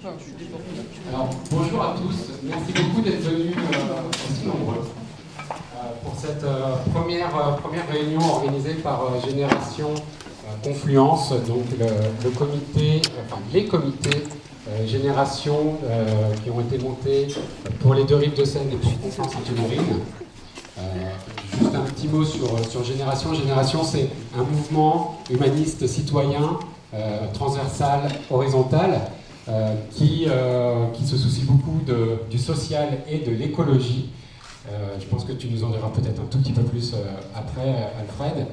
Alors, bonjour à tous, merci beaucoup d'être venus aussi nombreux pour cette première réunion organisée par Génération Confluence, donc le comité, enfin les comités Génération qui ont été montés pour les deux rives de Seine et pour Conflans-Sainte-Honorine. Juste un petit mot sur Génération. Génération, c'est un mouvement humaniste citoyen, transversal, horizontal, qui se soucie beaucoup du social et de l'écologie. Je pense que tu nous en diras peut-être un tout petit peu plus après, Alfred.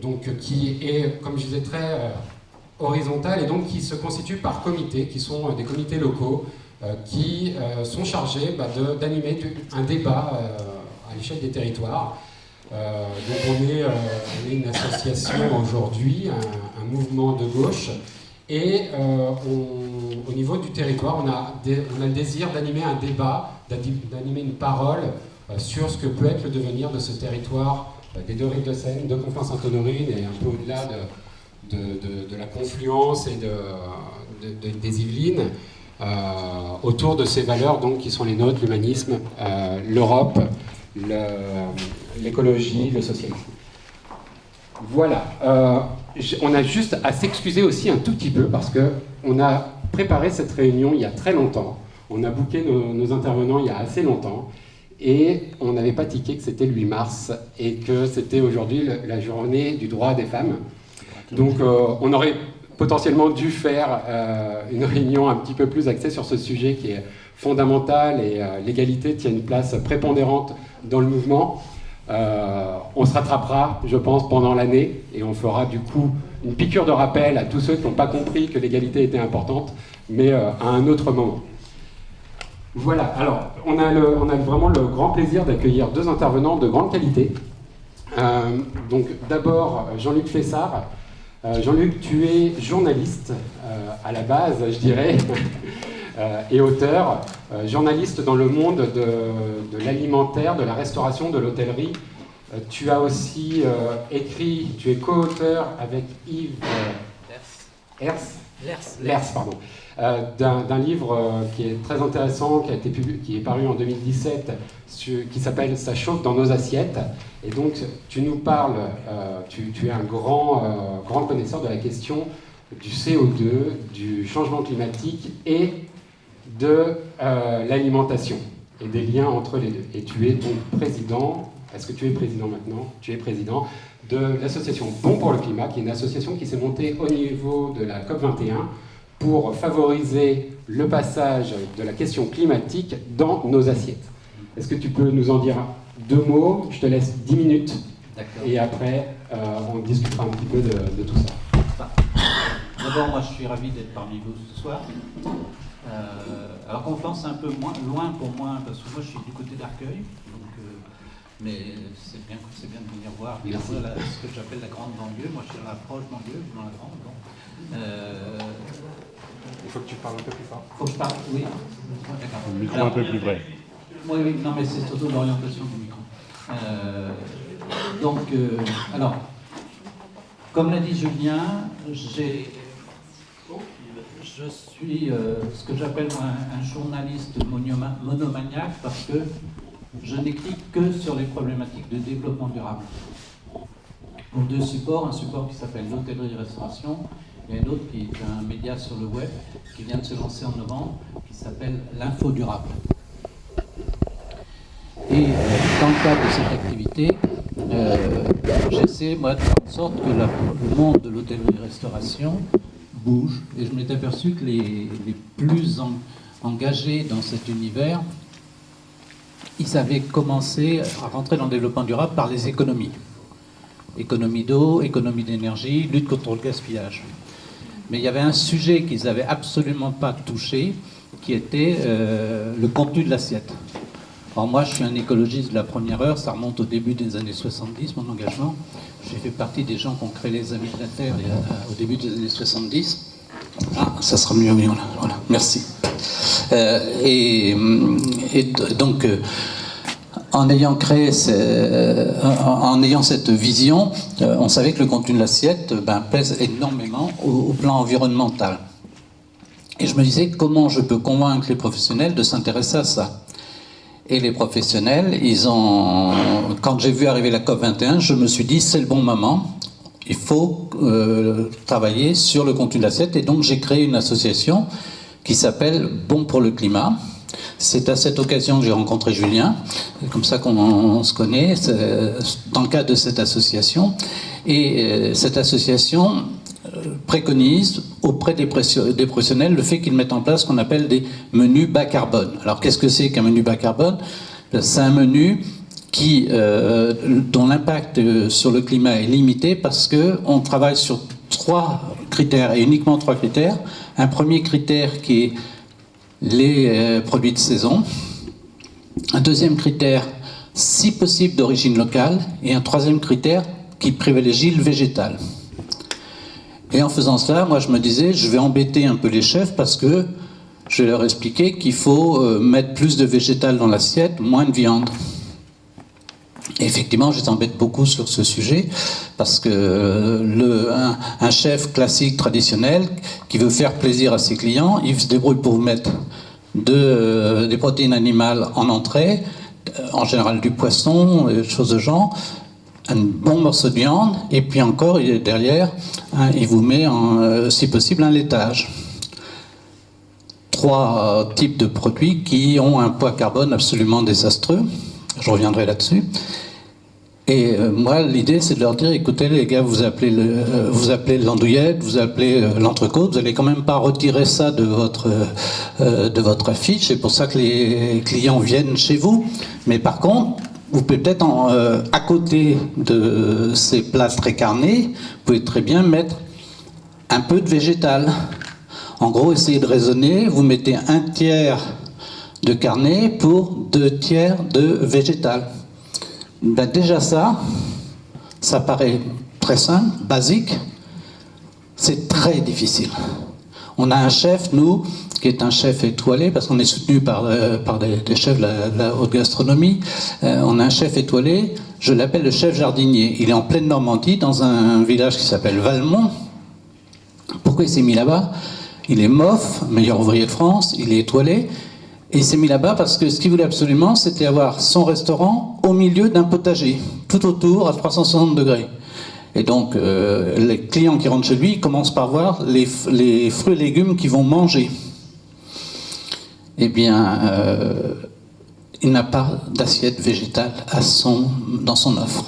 Donc, qui est, comme je disais, très horizontal et donc qui se constitue par comités, qui sont des comités locaux, qui sont chargés d'animer un débat à l'échelle des territoires. Donc on est une association aujourd'hui, un mouvement de gauche, et au niveau du territoire, on a le désir d'animer un débat, d'animer une parole sur ce que peut être le devenir de ce territoire des deux rives de Seine, de Conflans-Sainte-Honorine et un peu au-delà de la confluence et des Yvelines, autour de ces valeurs donc, qui sont les nôtres, l'humanisme, l'Europe, l'écologie, le socialisme. Voilà. On a juste à s'excuser aussi un tout petit peu parce qu'on a préparé cette réunion il y a très longtemps. On a booké nos intervenants il y a assez longtemps et on n'avait pas tiqué que c'était le 8 mars et que c'était aujourd'hui la journée du droit des femmes. Donc on aurait potentiellement dû faire une réunion un petit peu plus axée sur ce sujet qui est fondamental et l'égalité tient une place prépondérante dans le mouvement. On se rattrapera, je pense, pendant l'année et on fera du coup une piqûre de rappel à tous ceux qui n'ont pas compris que l'égalité était importante, mais à un autre moment. Voilà, alors on a vraiment le grand plaisir d'accueillir deux intervenants de grande qualité. Donc d'abord Jean-Luc Fessard. Jean-Luc, tu es journaliste à la base, je dirais, et auteur, journaliste dans le monde de l'alimentaire, de la restauration, de l'hôtellerie. Tu as aussi écrit, tu es co-auteur avec Yves Lers, pardon, d'un livre qui est très intéressant, qui est paru en 2017, qui s'appelle « Ça chauffe dans nos assiettes ». Et donc, tu nous parles, tu es un grand connaisseur de la question du CO2, du changement climatique et de l'alimentation et des liens entre les deux. Et tu es donc président, est-ce que tu es président maintenant? Tu es président de l'association Bon pour le climat, qui est une association qui s'est montée au niveau de la COP21 pour favoriser le passage de la question climatique dans nos assiettes. Est-ce que tu peux nous en dire deux mots? Je te laisse 10 minutes. Et après, on discutera un petit peu de tout ça. D'abord, moi, je suis ravi d'être parmi vous ce soir. Alors, Conflans, c'est un peu loin pour moi, parce que moi, je suis du côté d'Arcueil. Mais c'est bien de venir voir ce que j'appelle la grande banlieue. Moi, je suis dans la proche banlieue, dans la grande. Donc, il faut que tu parles un peu plus fort. Faut que je parle, oui. D'accord. Le micro un peu plus près. Oui, non, mais c'est surtout l'orientation du micro. Alors, comme l'a dit Julien, je suis ce que j'appelle un journaliste monomaniaque parce que je n'écris que sur les problématiques de développement durable. Pour deux supports, un support qui s'appelle l'hôtellerie-restauration et un autre qui est un média sur le web qui vient de se lancer en novembre qui s'appelle l'info durable. Et dans le cadre de cette activité, j'essaie, moi, de faire en sorte que le monde de l'hôtellerie-restauration bouge. Et je m'étais aperçu que les plus engagés dans cet univers, ils avaient commencé à rentrer dans le développement durable par les économies. Économie d'eau, économie d'énergie, lutte contre le gaspillage. Mais il y avait un sujet qu'ils n'avaient absolument pas touché, qui était le contenu de l'assiette. Alors moi, je suis un écologiste de la première heure, ça remonte au début des années 70, mon engagement. J'ai fait partie des gens qui ont créé les Amis de la Terre au début des années 70. Ah, ça sera mieux, oui, voilà, merci. Donc, en ayant cette vision, on savait que le contenu de l'assiette pèse énormément au plan environnemental. Et je me disais, comment je peux convaincre les professionnels de s'intéresser à ça? Et les professionnels, quand j'ai vu arriver la COP21, je me suis dit, c'est le bon moment, il faut travailler sur le contenu de l'assiette. Et donc j'ai créé une association qui s'appelle Bon pour le climat. C'est à cette occasion que j'ai rencontré Julien, comme ça qu'on se connaît, dans le cadre de cette association. Et cette association préconise auprès des professionnels le fait qu'ils mettent en place ce qu'on appelle des menus bas carbone. Alors qu'est-ce que c'est qu'un menu bas carbone? C'est un menu dont l'impact sur le climat est limité parce qu'on travaille sur 3 critères, et uniquement 3 critères. Un premier critère qui est les produits de saison. Un deuxième critère, si possible, d'origine locale. Et un troisième critère qui privilégie le végétal. Et en faisant cela, moi je me disais, je vais embêter un peu les chefs parce que je vais leur expliquer qu'il faut mettre plus de végétal dans l'assiette, moins de viande. Et effectivement, je les embête beaucoup sur ce sujet parce que un chef classique, traditionnel, qui veut faire plaisir à ses clients, il se débrouille pour vous mettre des protéines animales en entrée, en général du poisson, des choses de genre, un bon morceau de viande, et puis encore, derrière, il vous met, si possible, un laitage. 3 types de produits qui ont un poids carbone absolument désastreux. Je reviendrai là-dessus. Et moi, l'idée, c'est de leur dire, écoutez, les gars, vous appelez l'andouillette, vous appelez l'entrecôte, vous n'allez quand même pas retirer ça de votre affiche. C'est pour ça que les clients viennent chez vous. Mais par contre, vous pouvez peut-être, à côté de ces plats très carnés, vous pouvez très bien mettre un peu de végétal. En gros, essayez de raisonner, vous mettez 1/3 de carné pour 2/3 de végétal. Ben déjà ça paraît très simple, basique, c'est très difficile. On a un chef, nous, qui est un chef étoilé, parce qu'on est soutenu par des chefs de la haute gastronomie. On a un chef étoilé, je l'appelle le chef jardinier. Il est en pleine Normandie, dans un village qui s'appelle Valmont. Pourquoi il s'est mis là-bas? Il est MOF, meilleur ouvrier de France, il est étoilé. Et il s'est mis là-bas parce que ce qu'il voulait absolument, c'était avoir son restaurant au milieu d'un potager, tout autour, à 360 degrés. Et donc, les clients qui rentrent chez lui commencent par voir les fruits et légumes qu'ils vont manger. Eh bien, il n'a pas d'assiette végétale dans son offre.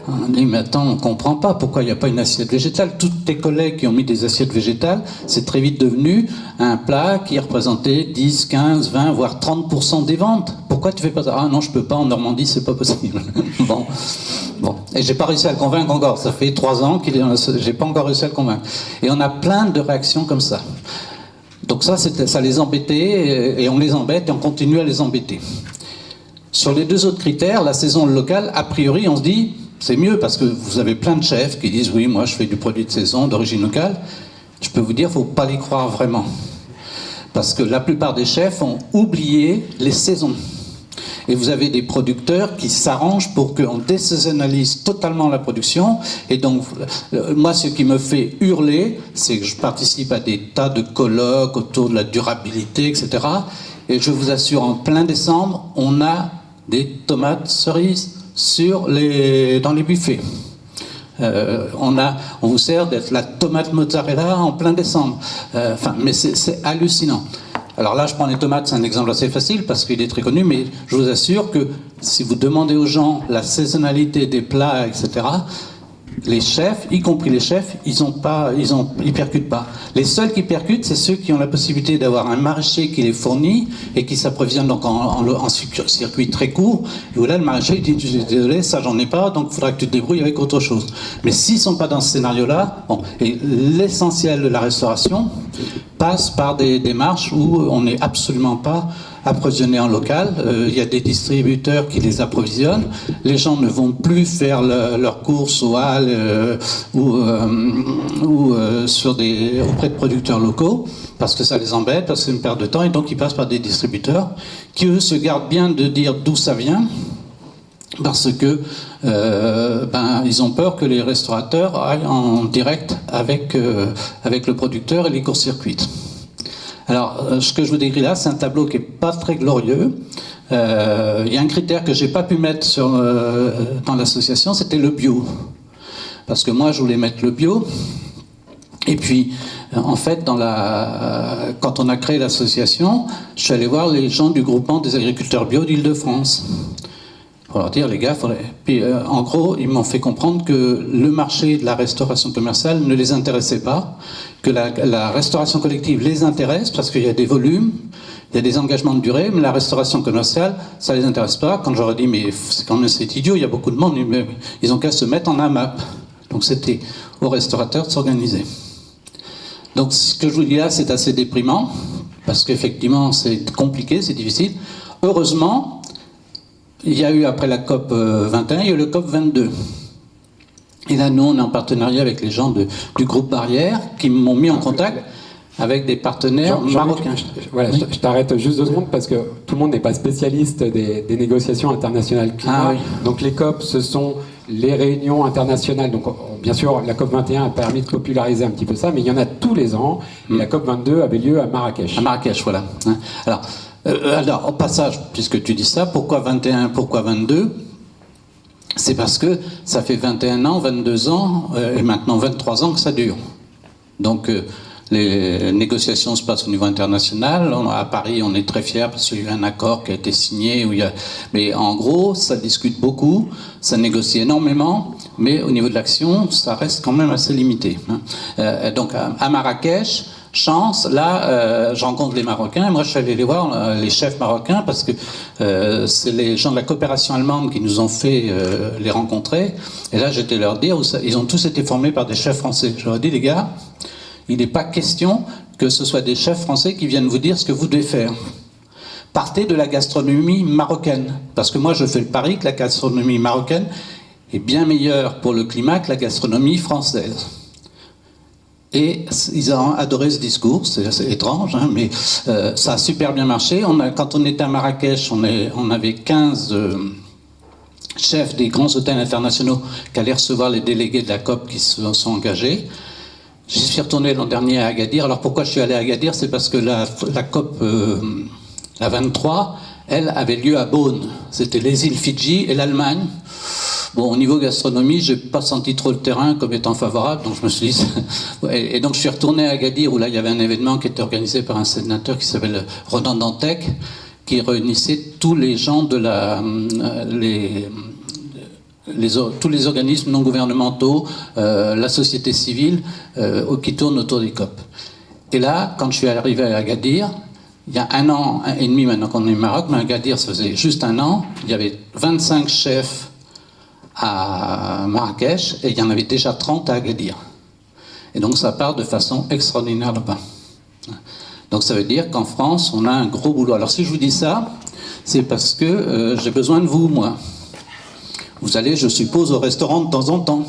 On dit, mais attends, on ne comprend pas pourquoi il n'y a pas une assiette végétale. Tous tes collègues qui ont mis des assiettes végétales, c'est très vite devenu un plat qui représentait 10, 15, 20, voire 30% des ventes. Pourquoi tu fais pas ça? Ah non, je peux pas, en Normandie, c'est pas possible. Bon. Et j'ai pas réussi à le convaincre encore. Ça fait 3 ans j'ai pas encore réussi à le convaincre. Et on a plein de réactions comme ça. Donc ça les embêtait, et on les embête, et on continue à les embêter. Sur les 2 autres critères, la saison, le local, a priori, on se dit, c'est mieux parce que vous avez plein de chefs qui disent oui, moi je fais du produit de saison, d'origine locale. Je peux vous dire, il ne faut pas les croire vraiment. Parce que la plupart des chefs ont oublié les saisons. Et vous avez des producteurs qui s'arrangent pour qu'on désaisonnalise totalement la production. Et donc, moi, ce qui me fait hurler, c'est que je participe à des tas de colloques autour de la durabilité, etc. Et je vous assure, en plein décembre, on a des tomates cerises dans les buffets. On vous sert d'être la tomate mozzarella en plein décembre. Mais c'est hallucinant. Alors là, je prends les tomates, c'est un exemple assez facile parce qu'il est très connu, mais je vous assure que si vous demandez aux gens la saisonnalité des plats, etc., les chefs, y compris les chefs, ils percutent pas. Les seuls qui percutent, c'est ceux qui ont la possibilité d'avoir un maraîcher qui les fournit et qui s'approvisionne donc en circuit très court. Et où là, le maraîcher dit, je suis désolé, ça j'en ai pas, donc il faudra que tu te débrouilles avec autre chose. Mais s'ils sont pas dans ce scénario-là, bon, et l'essentiel de la restauration passe par des démarches où on n'est absolument pas approvisionner en local. Il y a des distributeurs qui les approvisionnent. Les gens ne vont plus faire leurs courses au Halles ou auprès de producteurs locaux parce que ça les embête, parce que c'est une perte de temps, et donc ils passent par des distributeurs qui, eux, se gardent bien de dire d'où ça vient parce que ils ont peur que les restaurateurs aillent en direct avec le producteur et les court-circuitent. Alors, ce que je vous décris là, c'est un tableau qui n'est pas très glorieux. Il y a un critère que j'ai pas pu mettre dans l'association, c'était le bio. Parce que moi, je voulais mettre le bio. Et puis, en fait, quand on a créé l'association, je suis allé voir les gens du groupement des agriculteurs bio d'Île-de-France. Pour leur dire, les gars, Puis, en gros, ils m'ont fait comprendre que le marché de la restauration commerciale ne les intéressait pas, que la restauration collective les intéresse parce qu'il y a des volumes, il y a des engagements de durée, mais la restauration commerciale, ça ne les intéresse pas. Quand j'aurais dit, mais c'est idiot, il y a beaucoup de monde, ils ont qu'à se mettre en AMAP. Donc c'était aux restaurateurs de s'organiser. Donc ce que je vous dis là, c'est assez déprimant, parce qu'effectivement, c'est compliqué, c'est difficile. Heureusement, il y a eu, après la COP 21, il y a eu le COP 22. Et là, nous, on est en partenariat avec les gens du groupe Barrière, qui m'ont mis en contact avec des partenaires marocains. Voilà, oui. je t'arrête juste 2 secondes parce que tout le monde n'est pas spécialiste des négociations internationales climat. Ah, oui. Donc les COP, ce sont les réunions internationales. Donc bien sûr, la COP 21 a permis de populariser un petit peu ça, mais il y en a tous les ans. Et la COP 22 avait lieu à Marrakech. À Marrakech, voilà. Alors, au passage, puisque tu dis ça, pourquoi 21, pourquoi 22 ? C'est parce que ça fait 21 ans, 22 ans, et maintenant 23 ans que ça dure. Donc, les négociations se passent au niveau international. À Paris, on est très fiers parce qu'il y a eu un accord qui a été signé. Mais en gros, ça discute beaucoup, ça négocie énormément, mais au niveau de l'action, ça reste quand même assez limité. Donc, à Marrakech, chance, là, je rencontre les Marocains. Moi, je suis allé les voir, les chefs marocains, parce que c'est les gens de la coopération allemande qui nous ont fait les rencontrer. Et là, j'étais leur dire, ils ont tous été formés par des chefs français. Je leur ai dit, les gars, il n'est pas question que ce soit des chefs français qui viennent vous dire ce que vous devez faire. Partez de la gastronomie marocaine. Parce que moi, je fais le pari que la gastronomie marocaine est bien meilleure pour le climat que la gastronomie française. Et ils ont adoré ce discours, c'est assez étrange, hein, mais ça a super bien marché. Quand on était à Marrakech, on avait 15 chefs des grands hôtels internationaux qui allaient recevoir les délégués de la COP qui se sont engagés. J'y suis retourné l'an dernier à Agadir. Alors pourquoi je suis allé à Agadir ? C'est parce que la COP, la 23, elle avait lieu à Beaune. C'était les îles Fidji et l'Allemagne. Bon, au niveau gastronomie, j'ai pas senti trop le terrain comme étant favorable, donc je me suis dit... Et donc je suis retourné à Agadir, où là il y avait un événement qui était organisé par un sénateur qui s'appelle Ronan Dantec, qui réunissait tous les gens de tous les organismes non gouvernementaux, la société civile, qui tournent autour des COP. Et là, quand je suis arrivé à Agadir, il y a 1 an et demi maintenant qu'on est au Maroc, mais à Agadir, ça faisait juste 1 an, il y avait 25 chefs à Marrakech, et il y en avait déjà 30 à Agadir. Et donc ça part de façon extraordinaire là-bas. Donc ça veut dire qu'en France, on a un gros boulot. Alors si je vous dis ça, c'est parce que j'ai besoin de vous, moi. Vous allez, je suppose, au restaurant de temps en temps.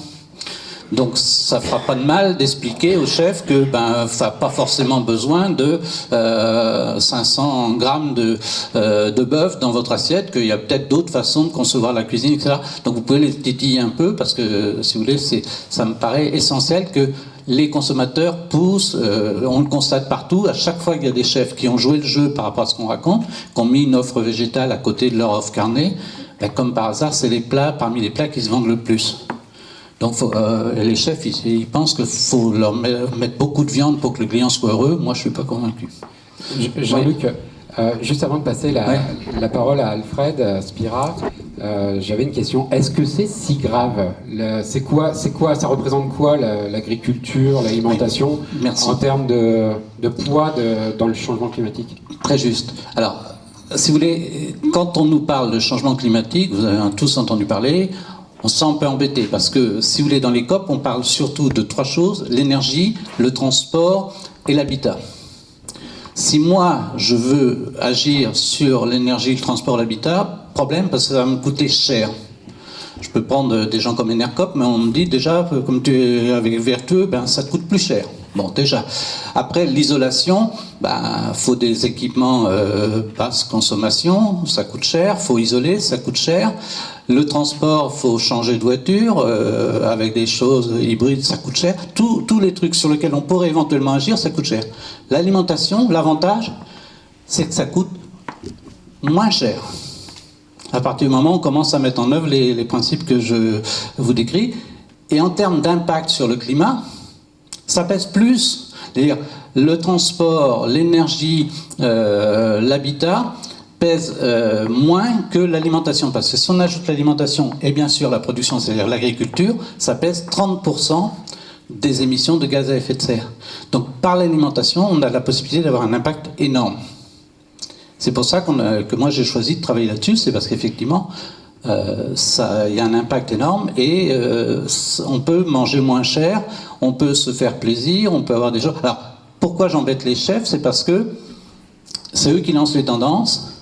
Donc ça fera pas de mal d'expliquer au chef que ça n'a pas forcément besoin de 500 grammes de bœuf dans votre assiette, qu'il y a peut-être d'autres façons de concevoir la cuisine, etc. Donc vous pouvez les titiller un peu, parce que, si vous voulez, ça me paraît essentiel que les consommateurs poussent, on le constate partout, à chaque fois qu'il y a des chefs qui ont joué le jeu par rapport à ce qu'on raconte, qui ont mis une offre végétale à côté de leur offre carnée, comme par hasard, c'est parmi les plats qui se vendent le plus. Donc les chefs, ils pensent qu'il faut leur mettre beaucoup de viande pour que le client soit heureux. Moi, je ne suis pas convaincu. Jean-Luc, juste avant de passer la parole à Alfred Spira, j'avais une question. Est-ce que c'est si grave ? C'est quoi, ça représente quoi l'agriculture, l'alimentation, en termes de poids dans le changement climatique ? Très juste. Alors, si vous voulez, quand on nous parle de changement climatique, vous avez tous entendu parler, on se sent un peu embêté parce que, si vous voulez, dans les COP, on parle surtout de 3 choses, l'énergie, le transport et l'habitat. Si moi, je veux agir sur l'énergie, le transport, l'habitat, problème, parce que ça va me coûter cher. Je peux prendre des gens comme Enercop, mais on me dit déjà, comme tu es avec Vertueux, ça te coûte plus cher. Bon, déjà. Après, l'isolation, faut des équipements basse consommation, ça coûte cher. Faut isoler, ça coûte cher. Le transport, faut changer de voiture, avec des choses hybrides, ça coûte cher. Tous les trucs sur lesquels on pourrait éventuellement agir, ça coûte cher. L'alimentation, l'avantage, c'est que ça coûte moins cher. À partir du moment où on commence à mettre en œuvre les principes que je vous décris. Et en termes d'impact sur le climat, ça pèse plus. C'est-à-dire, le transport, l'énergie, l'habitat pèsent moins que l'alimentation. Parce que si on ajoute l'alimentation et bien sûr la production, c'est-à-dire l'agriculture, ça pèse 30% des émissions de gaz à effet de serre. Donc par l'alimentation, on a la possibilité d'avoir un impact énorme. C'est pour ça que moi j'ai choisi de travailler là-dessus, c'est parce qu'effectivement, il y a un impact énorme et on peut manger moins cher, on peut se faire plaisir, on peut avoir des choses. Alors, pourquoi j'embête les chefs? C'est parce que c'est eux qui lancent les tendances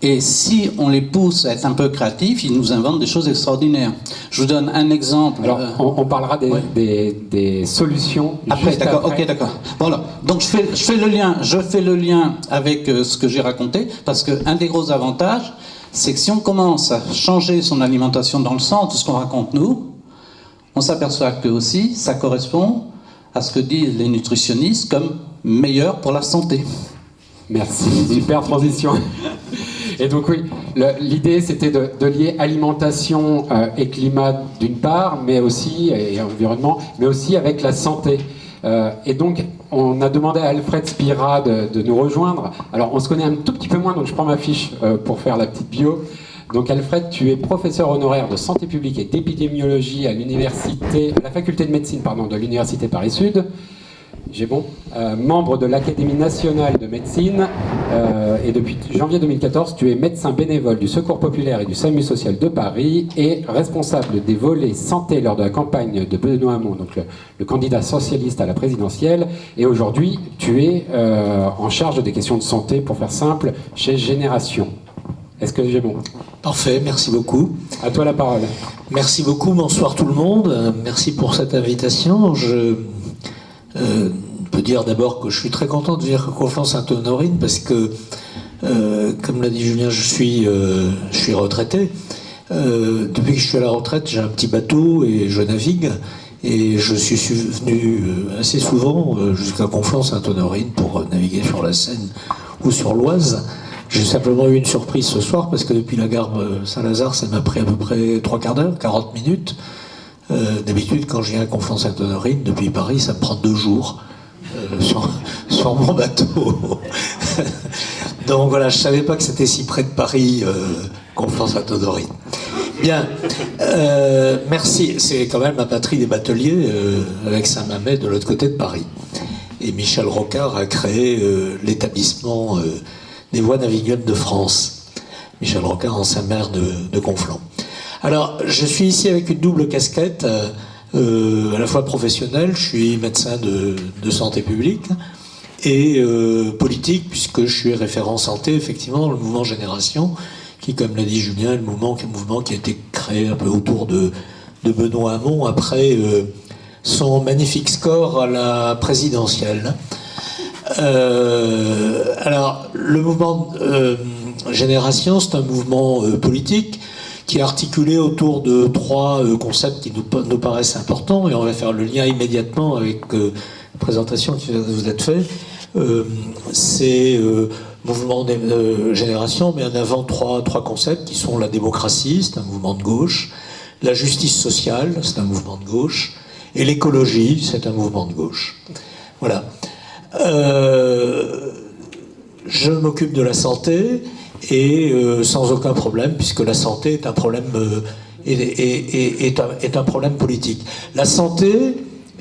et si on les pousse à être un peu créatifs, ils nous inventent des choses extraordinaires. Je vous donne un exemple. Alors, on parlera des solutions après, d'accord. Ok, d'accord. Voilà. Donc je fais le lien avec ce que j'ai raconté parce qu'un des gros avantages, c'est que si on commence à changer son alimentation dans le sens de ce qu'on raconte nous, on s'aperçoit que aussi ça correspond à ce que disent les nutritionnistes comme meilleur pour la santé. Merci, super transition. Et donc oui, l'idée c'était de lier alimentation et climat d'une part, mais aussi, et environnement, mais aussi avec la santé. Et donc, on a demandé à Alfred Spira de nous rejoindre. Alors, on se connaît un tout petit peu moins, donc je prends ma fiche pour faire la petite bio. Donc, Alfred, tu es professeur honoraire de santé publique et d'épidémiologie à la faculté de médecine de l'Université Paris-Sud. J'ai bon. Membre de l'Académie nationale de médecine et depuis janvier 2014, tu es médecin bénévole du Secours populaire et du SAMU social de Paris et responsable des volets santé lors de la campagne de Benoît Hamon, donc le candidat socialiste à la présidentielle. Et aujourd'hui, tu es en charge des questions de santé, pour faire simple, chez Génération. Est-ce que j'ai bon? Parfait, merci beaucoup. À toi la parole. Merci beaucoup, bonsoir tout le monde. Merci pour cette invitation. Je peux dire d'abord que je suis très content de venir à Conflans-Sainte-Honorine parce que, comme l'a dit Julien, je suis retraité. Depuis que je suis à la retraite, j'ai un petit bateau et je navigue. Et je suis venu assez souvent jusqu'à Conflans-Sainte-Honorine pour naviguer sur la Seine ou sur l'Oise. J'ai simplement eu une surprise ce soir parce que depuis la gare Saint-Lazare, ça m'a pris à peu près 3 quarts d'heure, 40 minutes. D'habitude, quand je viens à Conflans-Sainte-Honorine, depuis Paris, ça me prend 2 jours sur mon bateau. Donc voilà, je ne savais pas que c'était si près de Paris, Conflans-Sainte-Honorine. Bien, merci. C'est quand même la patrie des bateliers, avec Saint-Mamet de l'autre côté de Paris. Et Michel Rocard a créé l'établissement des voies navigables de France. Michel Rocard, ancien maire de Conflans. Alors, je suis ici avec une double casquette, à la fois professionnelle, je suis médecin de santé publique, et politique, puisque je suis référent santé, effectivement, dans le mouvement Génération, qui, comme l'a dit Julien, est un mouvement qui a été créé un peu autour de Benoît Hamon, après son magnifique score à la présidentielle. Alors, le mouvement Génération, c'est un mouvement politique qui est articulé autour de 3 concepts qui nous paraissent importants, et on va faire le lien immédiatement avec la présentation qui vient de vous être faite. C'est mouvement de Génération, mais en avant 3 concepts qui sont la démocratie, c'est un mouvement de gauche, la justice sociale, c'est un mouvement de gauche, et l'écologie, c'est un mouvement de gauche. Voilà. Je m'occupe de la santé, et sans aucun problème, puisque la santé est un problème, est un problème politique. La santé,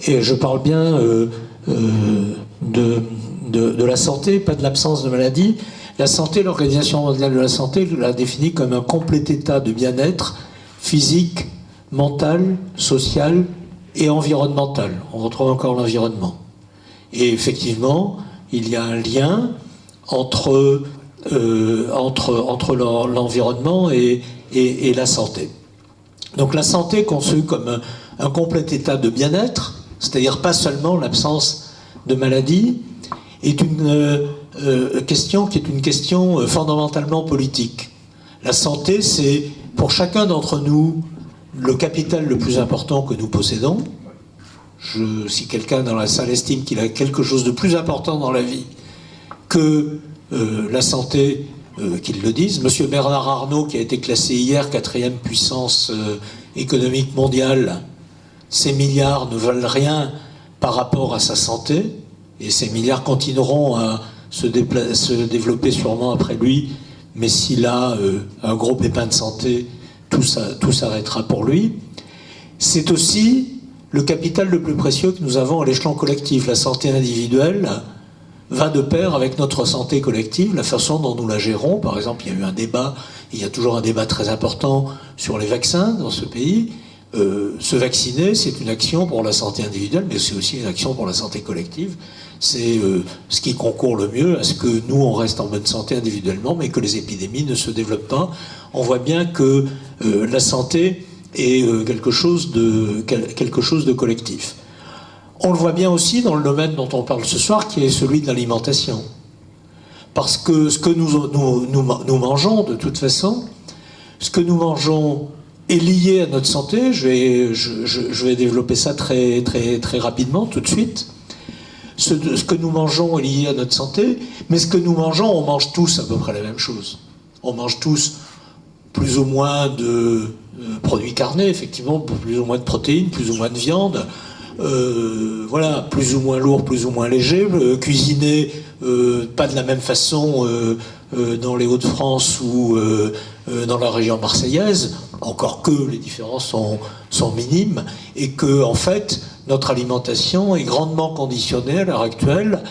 et je parle bien de la santé, pas de l'absence de maladie. La santé, l'Organisation mondiale de la santé l'a définit comme un complet état de bien-être physique, mental, social et environnemental. On retrouve encore l'environnement. Et effectivement, il y a un lien entre l'environnement et la santé. Donc la santé conçue comme un complet état de bien-être, c'est-à-dire pas seulement l'absence de maladie, est une question qui est une question fondamentalement politique. La santé, c'est pour chacun d'entre nous, le capital le plus important que nous possédons. Si quelqu'un dans la salle estime qu'il a quelque chose de plus important dans la vie que la santé, qu'il le dise. Monsieur Bernard Arnault, qui a été classé hier 4e puissance économique mondiale, ces milliards ne valent rien par rapport à sa santé, et ces milliards continueront à se développer sûrement après lui, mais s'il a un gros pépin de santé, tout s'arrêtera pour lui. C'est aussi le capital le plus précieux que nous avons à l'échelon collectif. La santé individuelle va de pair avec notre santé collective, la façon dont nous la gérons. Par exemple, il y a eu un débat, il y a toujours un débat très important sur les vaccins dans ce pays. Se vacciner, c'est une action pour la santé individuelle, mais c'est aussi une action pour la santé collective. C'est ce qui concourt le mieux à ce que nous, on reste en bonne santé individuellement, mais que les épidémies ne se développent pas. On voit bien que la santé est quelque chose de collectif. On le voit bien aussi dans le domaine dont on parle ce soir, qui est celui de l'alimentation. Parce que ce que nous mangeons, de toute façon, ce que nous mangeons est lié à notre santé. Je vais développer ça très rapidement, tout de suite. Ce que nous mangeons est lié à notre santé, mais ce que nous mangeons, on mange tous à peu près la même chose. On mange tous plus ou moins de produits carnés, effectivement, plus ou moins de protéines, plus ou moins de viande, voilà, plus ou moins lourd, plus ou moins léger, cuisiné pas de la même façon dans les Hauts-de-France ou dans la région marseillaise, encore que les différences sont minimes, et que, en fait, notre alimentation est grandement conditionnée à l'heure actuelle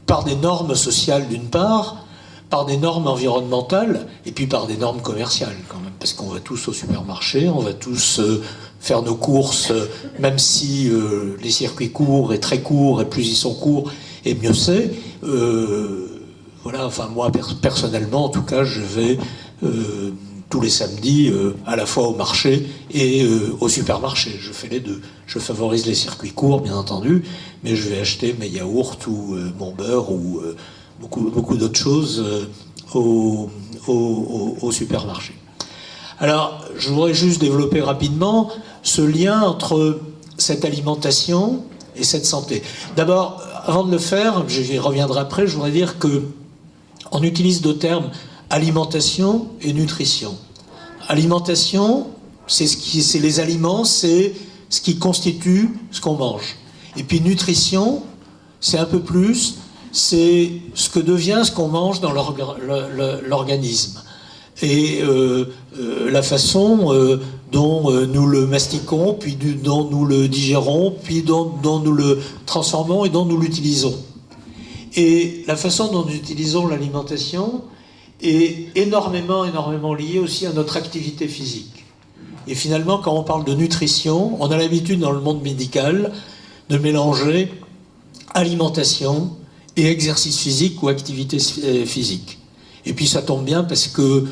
par des normes sociales d'une part, par des normes environnementales, et puis par des normes commerciales quand même, parce qu'on va tous au supermarché, on va tous faire nos courses, même si les circuits courts et très courts, et plus ils sont courts, et mieux c'est. Voilà, enfin moi personnellement, en tout cas, je vais tous les samedis à la fois au marché et au supermarché. Je fais les deux. Je favorise les circuits courts, bien entendu, mais je vais acheter mes yaourts ou mon beurre ou beaucoup d'autres choses au supermarché. Alors, je voudrais juste développer rapidement ce lien entre cette alimentation et cette santé. D'abord, avant de le faire, j'y reviendrai après, je voudrais dire qu'on utilise deux termes, alimentation et nutrition. Alimentation, c'est les aliments, c'est ce qui constitue ce qu'on mange. Et puis nutrition, c'est un peu plus, c'est ce que devient ce qu'on mange dans l'organisme. Et la façon dont nous le mastiquons, puis dont nous le digérons, puis dont nous le transformons et dont nous l'utilisons. Et la façon dont nous utilisons l'alimentation est énormément liée aussi à notre activité physique. Et finalement, quand on parle de nutrition, on a l'habitude dans le monde médical de mélanger alimentation et exercice physique ou activité physique. Et puis ça tombe bien parce que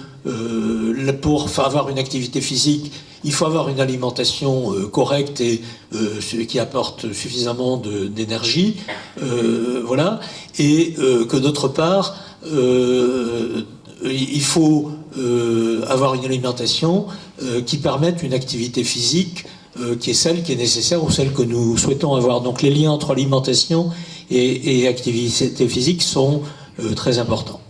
pour avoir une activité physique, il faut avoir une alimentation correcte et qui apporte suffisamment d'énergie, voilà, et que d'autre part, il faut avoir une alimentation qui permette une activité physique qui est celle qui est nécessaire ou celle que nous souhaitons avoir. Donc les liens entre alimentation et activité physique sont très importants.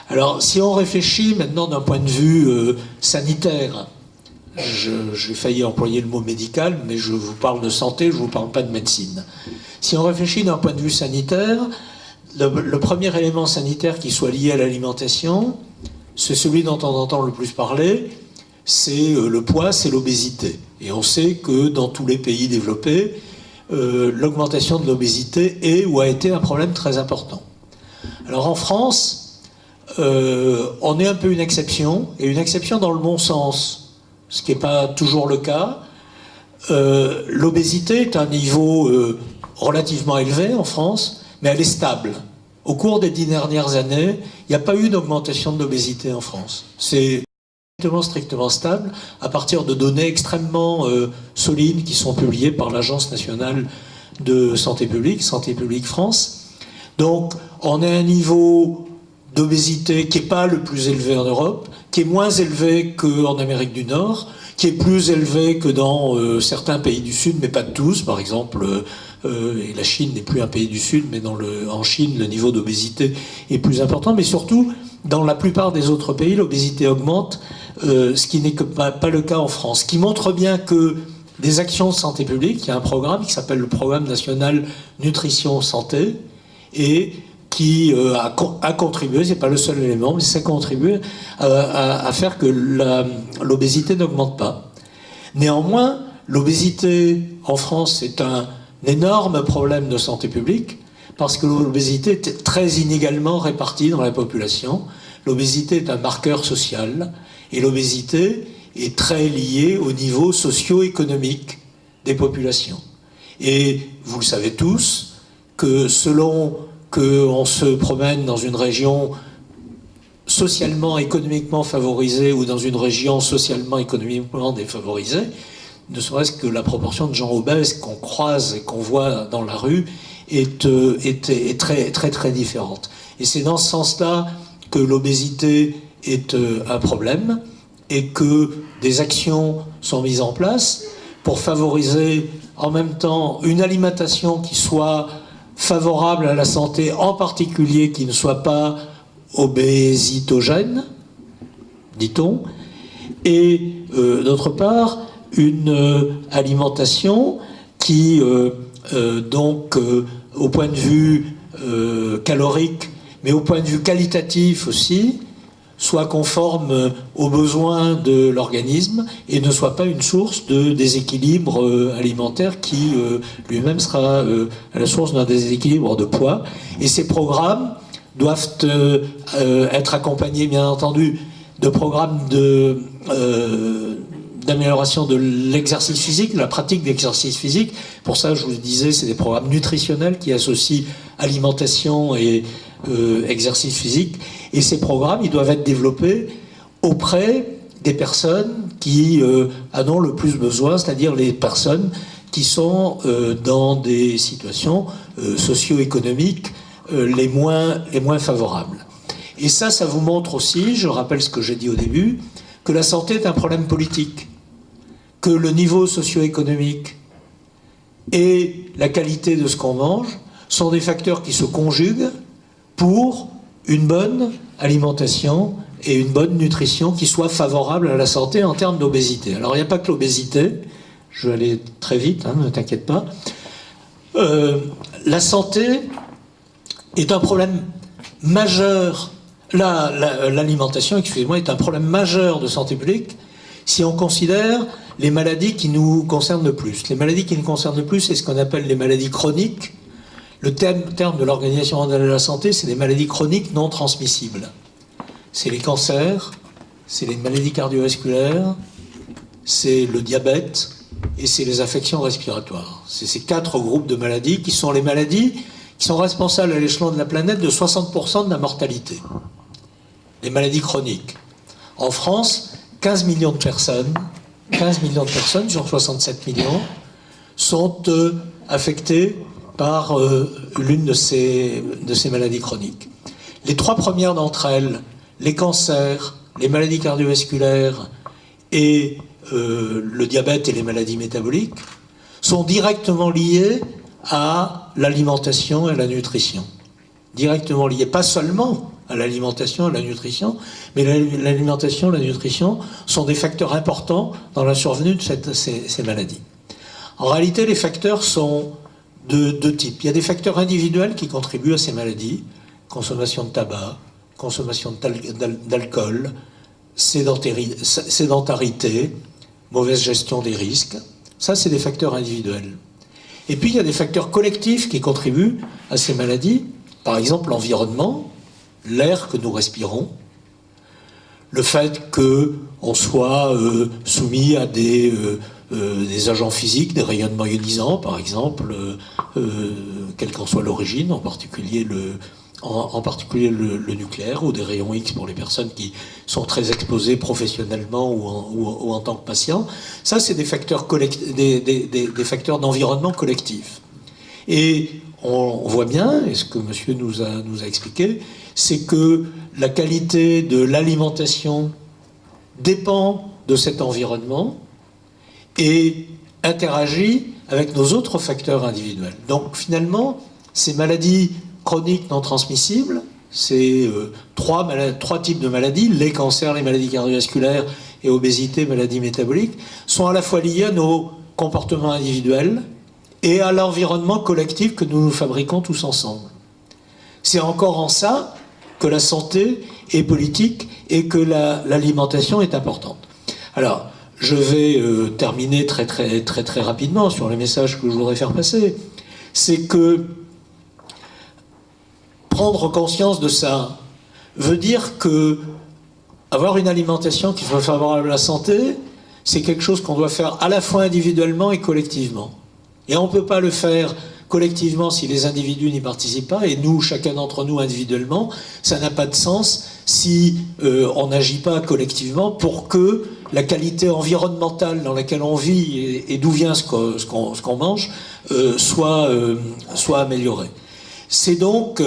Alors, si on réfléchit maintenant d'un point de vue sanitaire, j'ai failli employer le mot médical, mais je vous parle de santé, je ne vous parle pas de médecine. Si on réfléchit d'un point de vue sanitaire, le premier élément sanitaire qui soit lié à l'alimentation, c'est celui dont on entend le plus parler, c'est le poids, c'est l'obésité. Et on sait que dans tous les pays développés, l'augmentation de l'obésité est ou a été un problème très important. Alors en France, on est un peu une exception, et une exception dans le bon sens, ce qui n'est pas toujours le cas. L'obésité est à un niveau relativement élevé en France, mais elle est stable. Au cours des 10 dernières années, il n'y a pas eu d'augmentation de l'obésité en France. C'est strictement stable à partir de données extrêmement solides qui sont publiées par l'Agence nationale de Santé publique France. Donc, on est à un niveau d'obésité qui n'est pas le plus élevé en Europe, qui est moins élevé qu'en Amérique du Nord, qui est plus élevé que dans certains pays du Sud, mais pas tous. Par exemple, et la Chine n'est plus un pays du Sud, mais en Chine, le niveau d'obésité est plus important. Mais surtout, dans la plupart des autres pays, l'obésité augmente, ce qui n'est pas le cas en France. Ce qui montre bien que des actions de santé publique, il y a un programme qui s'appelle le Programme national nutrition santé, et qui a contribué, c'est pas le seul élément, mais ça a contribué à faire que l'obésité n'augmente pas. Néanmoins, l'obésité en France est un énorme problème de santé publique, parce que l'obésité est très inégalement répartie dans la population. L'obésité est un marqueur social, et l'obésité est très liée au niveau socio-économique des populations. Et vous le savez tous, que selon qu'on se promène dans une région socialement, économiquement favorisée ou dans une région socialement, économiquement défavorisée, ne serait-ce que la proportion de gens obèses qu'on croise et qu'on voit dans la rue est très, très, très différente. Et c'est dans ce sens-là que l'obésité est un problème et que des actions sont mises en place pour favoriser en même temps une alimentation qui soit favorable à la santé, en particulier qui ne soit pas obésitogène, dit-on, et d'autre part, une alimentation qui, au point de vue calorique, mais au point de vue qualitatif aussi, soit conforme aux besoins de l'organisme et ne soit pas une source de déséquilibre alimentaire qui lui-même sera à la source d'un déséquilibre de poids. Et ces programmes doivent être accompagnés, bien entendu, de programmes d'amélioration de l'exercice physique, de la pratique d'exercice physique. Pour ça, je vous le disais, c'est des programmes nutritionnels qui associent alimentation et exercice physique. Et ces programmes, ils doivent être développés auprès des personnes qui en ont le plus besoin, c'est-à-dire les personnes qui sont dans des situations socio-économiques les moins favorables. Et ça vous montre aussi, je rappelle ce que j'ai dit au début, que la santé est un problème politique, que le niveau socio-économique et la qualité de ce qu'on mange sont des facteurs qui se conjuguent pour une bonne alimentation et une bonne nutrition qui soit favorable à la santé en termes d'obésité. Alors il n'y a pas que l'obésité, je vais aller très vite, ne t'inquiète pas. La santé est un problème majeur, l'alimentation, excusez-moi, est un problème majeur de santé publique si on considère les maladies qui nous concernent le plus. Les maladies qui nous concernent le plus, c'est ce qu'on appelle les maladies chroniques. Le terme de l'Organisation mondiale de la santé, c'est les maladies chroniques non transmissibles. C'est les cancers, c'est les maladies cardiovasculaires, c'est le diabète et c'est les affections respiratoires. C'est ces 4 groupes de maladies qui sont les maladies qui sont responsables à l'échelon de la planète de 60% de la mortalité. Les maladies chroniques. En France, 15 millions de personnes sur 67 millions sont affectées par l'une de ces maladies chroniques. Les 3 premières d'entre elles, les cancers, les maladies cardiovasculaires et le diabète et les maladies métaboliques, sont directement liées à l'alimentation et à la nutrition. Directement liées, pas seulement à l'alimentation et à la nutrition, mais l'alimentation et la nutrition sont des facteurs importants dans la survenue de ces maladies. En réalité, les facteurs sont de 2 types. Il y a des facteurs individuels qui contribuent à ces maladies, consommation de tabac, consommation d'alcool, sédentarité, mauvaise gestion des risques. Ça, c'est des facteurs individuels. Et puis, il y a des facteurs collectifs qui contribuent à ces maladies. Par exemple, l'environnement, l'air que nous respirons, le fait qu'on soit soumis à des agents physiques, des rayonnements ionisants, par exemple, quelle qu'en soit l'origine, en particulier le nucléaire, ou des rayons X pour les personnes qui sont très exposées professionnellement ou en tant que patients. Ça, c'est des facteurs, des facteurs d'environnement collectif. Et on voit bien, et ce que monsieur nous a expliqué, c'est que la qualité de l'alimentation dépend de cet environnement et interagit avec nos autres facteurs individuels. Donc finalement, ces maladies chroniques non transmissibles, ces trois types de maladies, les cancers, les maladies cardiovasculaires et obésité, maladies métaboliques, sont à la fois liées à nos comportements individuels et à l'environnement collectif que nous nous fabriquons tous ensemble. C'est encore en ça que la santé est politique et que l'alimentation est importante. Alors, je vais terminer très rapidement sur les messages que je voudrais faire passer. C'est que prendre conscience de ça veut dire que avoir une alimentation qui soit favorable à la santé, c'est quelque chose qu'on doit faire à la fois individuellement et collectivement. Et on ne peut pas le faire collectivement si les individus n'y participent pas, et nous, chacun d'entre nous individuellement, ça n'a pas de sens si on n'agit pas collectivement pour que la qualité environnementale dans laquelle on vit et d'où vient ce qu'on mange soit améliorée. C'est donc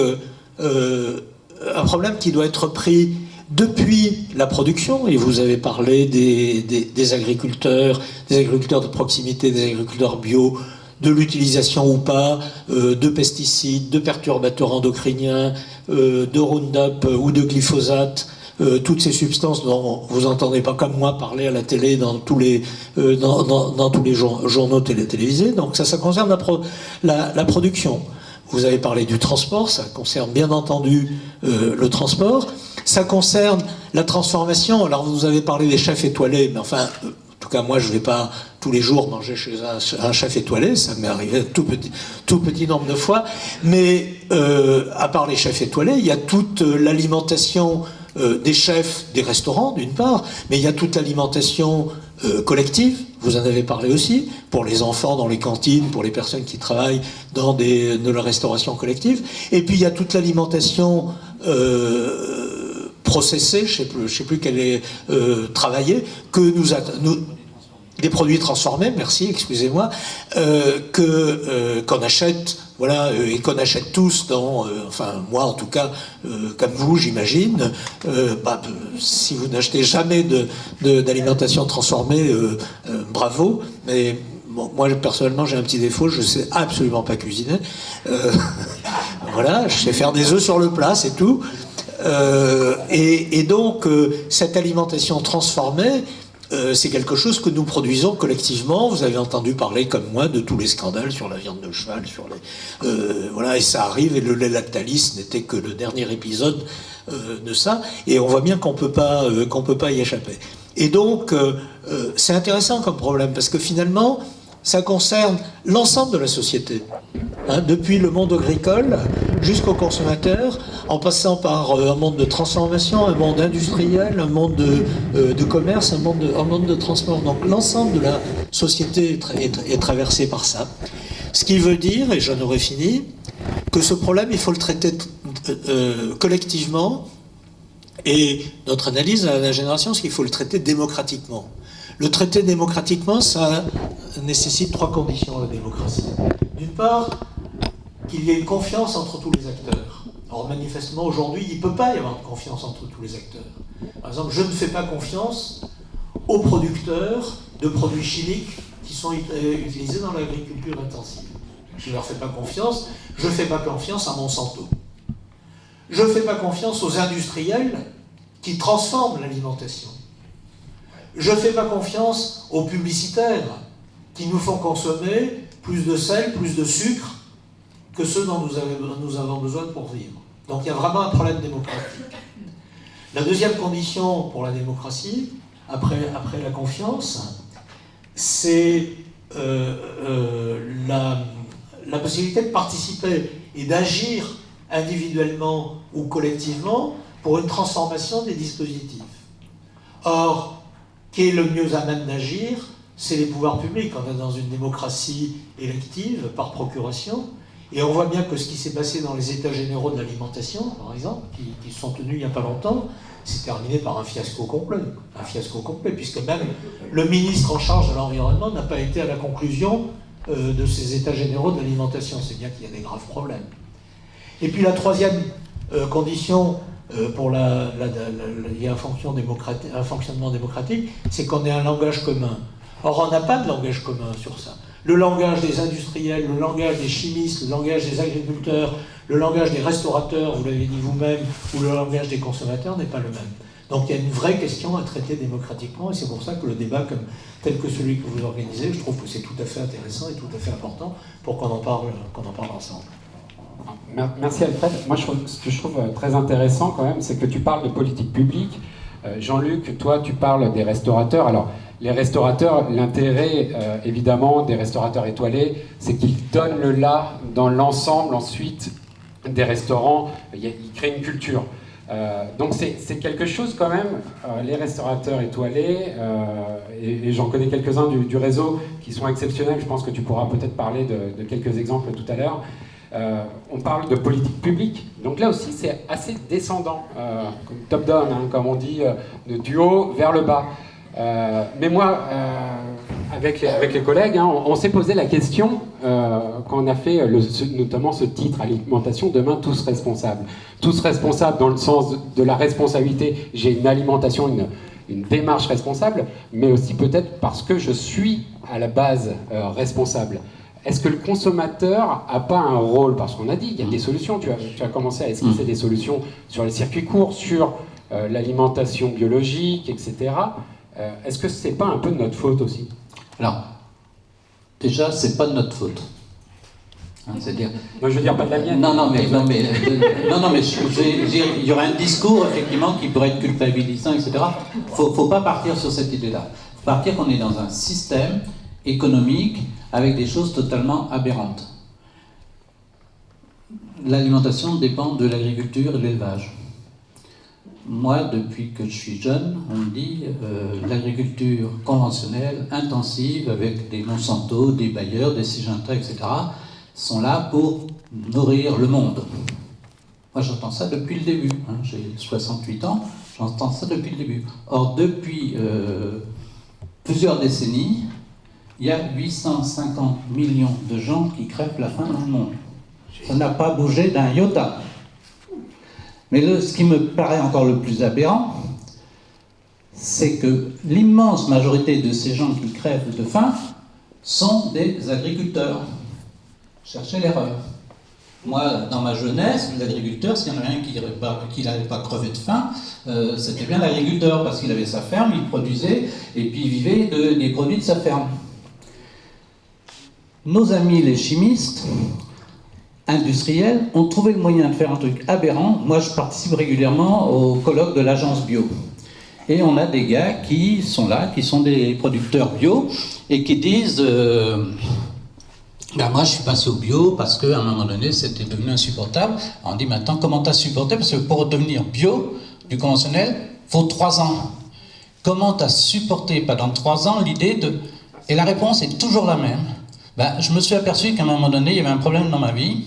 un problème qui doit être pris depuis la production, et vous avez parlé des agriculteurs de proximité, des agriculteurs bio, de l'utilisation ou pas de pesticides, de perturbateurs endocriniens, de Roundup ou de glyphosate, toutes ces substances dont vous n'entendez pas comme moi parler à la télé dans tous les journaux télévisés. Donc ça concerne la production. Vous avez parlé du transport, ça concerne bien entendu le transport. Ça concerne la transformation. Alors vous avez parlé des chefs étoilés, mais enfin, en tout cas moi je ne vais pas tous les jours manger chez un chef étoilé, ça m'est arrivé tout petit nombre de fois. Mais à part les chefs étoilés, il y a toute l'alimentation des chefs des restaurants d'une part, mais il y a toute l'alimentation collective, vous en avez parlé aussi, pour les enfants dans les cantines, pour les personnes qui travaillent dans de la restauration collective, et puis il y a toute l'alimentation processée, je sais plus quelle est travaillée, que nous des produits transformés, merci, excusez-moi, qu'on achète, voilà, et qu'on achète tous dans, enfin moi en tout cas, comme vous j'imagine, si vous n'achetez jamais d'alimentation transformée, bravo, mais bon, moi personnellement j'ai un petit défaut, je sais absolument pas cuisiner, voilà, je sais faire des œufs sur le plat, c'est tout, et donc cette alimentation transformée, c'est quelque chose que nous produisons collectivement. Vous avez entendu parler, comme moi, de tous les scandales sur la viande de cheval, sur les voilà, et ça arrive. Et le lait Lactalis n'était que le dernier épisode de ça. Et on voit bien qu'on peut pas y échapper. Et donc, c'est intéressant comme problème parce que finalement, ça concerne l'ensemble de la société, hein, depuis le monde agricole jusqu'au consommateur, en passant par un monde de transformation, un monde industriel, un monde de commerce, un monde de transport. Donc l'ensemble de la société est traversé par ça. Ce qui veut dire, et j'en aurai fini, que ce problème, il faut le traiter collectivement, et notre analyse à la génération, c'est qu'il faut le traiter démocratiquement. Le traiter démocratiquement, ça nécessite 3 conditions, la démocratie. D'une part, qu'il y ait une confiance entre tous les acteurs. Alors manifestement, aujourd'hui, il ne peut pas y avoir de confiance entre tous les acteurs. Par exemple, je ne fais pas confiance aux producteurs de produits chimiques qui sont utilisés dans l'agriculture intensive. Je ne leur fais pas confiance. Je ne fais pas confiance à Monsanto. Je ne fais pas confiance aux industriels qui transforment l'alimentation. Je ne fais pas confiance aux publicitaires qui nous font consommer plus de sel, plus de sucre que ceux dont nous avons besoin pour vivre. Donc il y a vraiment un problème démocratique. La deuxième condition pour la démocratie, après la confiance, c'est la possibilité de participer et d'agir individuellement ou collectivement pour une transformation des dispositifs. Or, qui est le mieux à même d'agir? C'est les pouvoirs publics. On est dans une démocratie élective, par procuration, et on voit bien que ce qui s'est passé dans les états généraux de l'alimentation, par exemple, qui sont tenus il n'y a pas longtemps, c'est terminé par un fiasco complet. Un fiasco complet, puisque même le ministre en charge de l'environnement n'a pas été à la conclusion de ces états généraux de l'alimentation. C'est bien qu'il y a des graves problèmes. Et puis la troisième condition pour liée à un fonctionnement démocratique, c'est qu'on ait un langage commun. Or, on n'a pas de langage commun sur ça. Le langage des industriels, le langage des chimistes, le langage des agriculteurs, le langage des restaurateurs, vous l'avez dit vous-même, ou le langage des consommateurs n'est pas le même. Donc il y a une vraie question à traiter démocratiquement, et c'est pour ça que le débat tel que celui que vous organisez, je trouve que c'est tout à fait intéressant et tout à fait important pour qu'on en parle ensemble. Merci Alfred. Moi, ce que je trouve très intéressant quand même, c'est que tu parles de politique publique. Jean-Luc, toi, tu parles des restaurateurs. Alors, les restaurateurs, l'intérêt, évidemment, des restaurateurs étoilés, c'est qu'ils donnent le là dans l'ensemble, ensuite, des restaurants. Ils créent une culture. Donc, c'est quelque chose, quand même, les restaurateurs étoilés, et j'en connais quelques-uns du réseau qui sont exceptionnels. Je pense que tu pourras peut-être parler de quelques exemples tout à l'heure. On parle de politique publique, donc là aussi c'est assez descendant, comme top-down, comme on dit, du haut vers le bas. Mais moi, avec les collègues, on s'est posé la question, quand on a fait notamment ce titre, Alimentation, demain tous responsables. Tous responsables dans le sens de la responsabilité, j'ai une alimentation, une démarche responsable, mais aussi peut-être parce que je suis à la base responsable. Est-ce que le consommateur n'a pas un rôle? Parce qu'on a dit, il y a des solutions, tu as commencé à esquisser des solutions sur les circuits courts, sur l'alimentation biologique, etc. Est-ce que c'est pas un peu de notre faute aussi? Alors, déjà, c'est pas de notre faute. C'est-à-dire... Non, je veux dire pas de la mienne. Non, mais il y aura un discours, effectivement, qui pourrait être culpabilisant, etc. Faut pas partir sur cette idée-là. Faut partir qu'on est dans un système économique avec des choses totalement aberrantes. L'alimentation dépend de l'agriculture et de l'élevage. Moi, depuis que je suis jeune, on me dit l'agriculture conventionnelle, intensive, avec des Monsanto, des Bayer, des Syngenta, etc., sont là pour nourrir le monde. Moi, j'entends ça depuis le début. J'ai 68 ans, j'entends ça depuis le début. Or, depuis plusieurs décennies, il y a 850 millions de gens qui crèvent la faim dans le monde. Ça n'a pas bougé d'un iota. Mais ce qui me paraît encore le plus aberrant, c'est que l'immense majorité de ces gens qui crèvent de faim sont des agriculteurs. Cherchez l'erreur. Moi, dans ma jeunesse, l'agriculteur, s'il y en avait un qui n'avait pas crevé de faim, c'était bien l'agriculteur, parce qu'il avait sa ferme, il produisait, et puis il vivait des produits de sa ferme. Nos amis les chimistes industriels ont trouvé le moyen de faire un truc aberrant. Moi, je participe régulièrement au colloque de l'agence bio. Et on a des gars qui sont là, qui sont des producteurs bio, et qui disent moi, je suis passé au bio parce qu'à un moment donné, c'était devenu insupportable. On dit maintenant, comment t'as supporté? Parce que pour devenir bio, du conventionnel, il faut 3 ans. Comment t'as supporté pendant 3 ans l'idée de... Et la réponse est toujours la même. Je me suis aperçu qu'à un moment donné, il y avait un problème dans ma vie.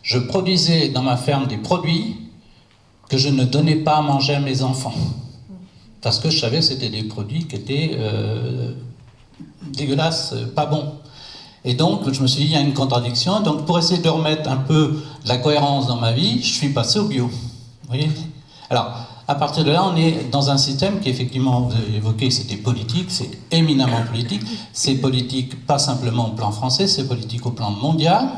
Je produisais dans ma ferme des produits que je ne donnais pas à manger à mes enfants. Parce que je savais que c'était des produits qui étaient dégueulasses, pas bons. Et donc, je me suis dit, il y a une contradiction. Donc, pour essayer de remettre un peu de la cohérence dans ma vie, je suis passé au bio. Vous voyez? Alors, à partir de là, on est dans un système qui, effectivement, vous avez évoqué que c'était politique, c'est éminemment politique. C'est politique pas simplement au plan français, c'est politique au plan mondial.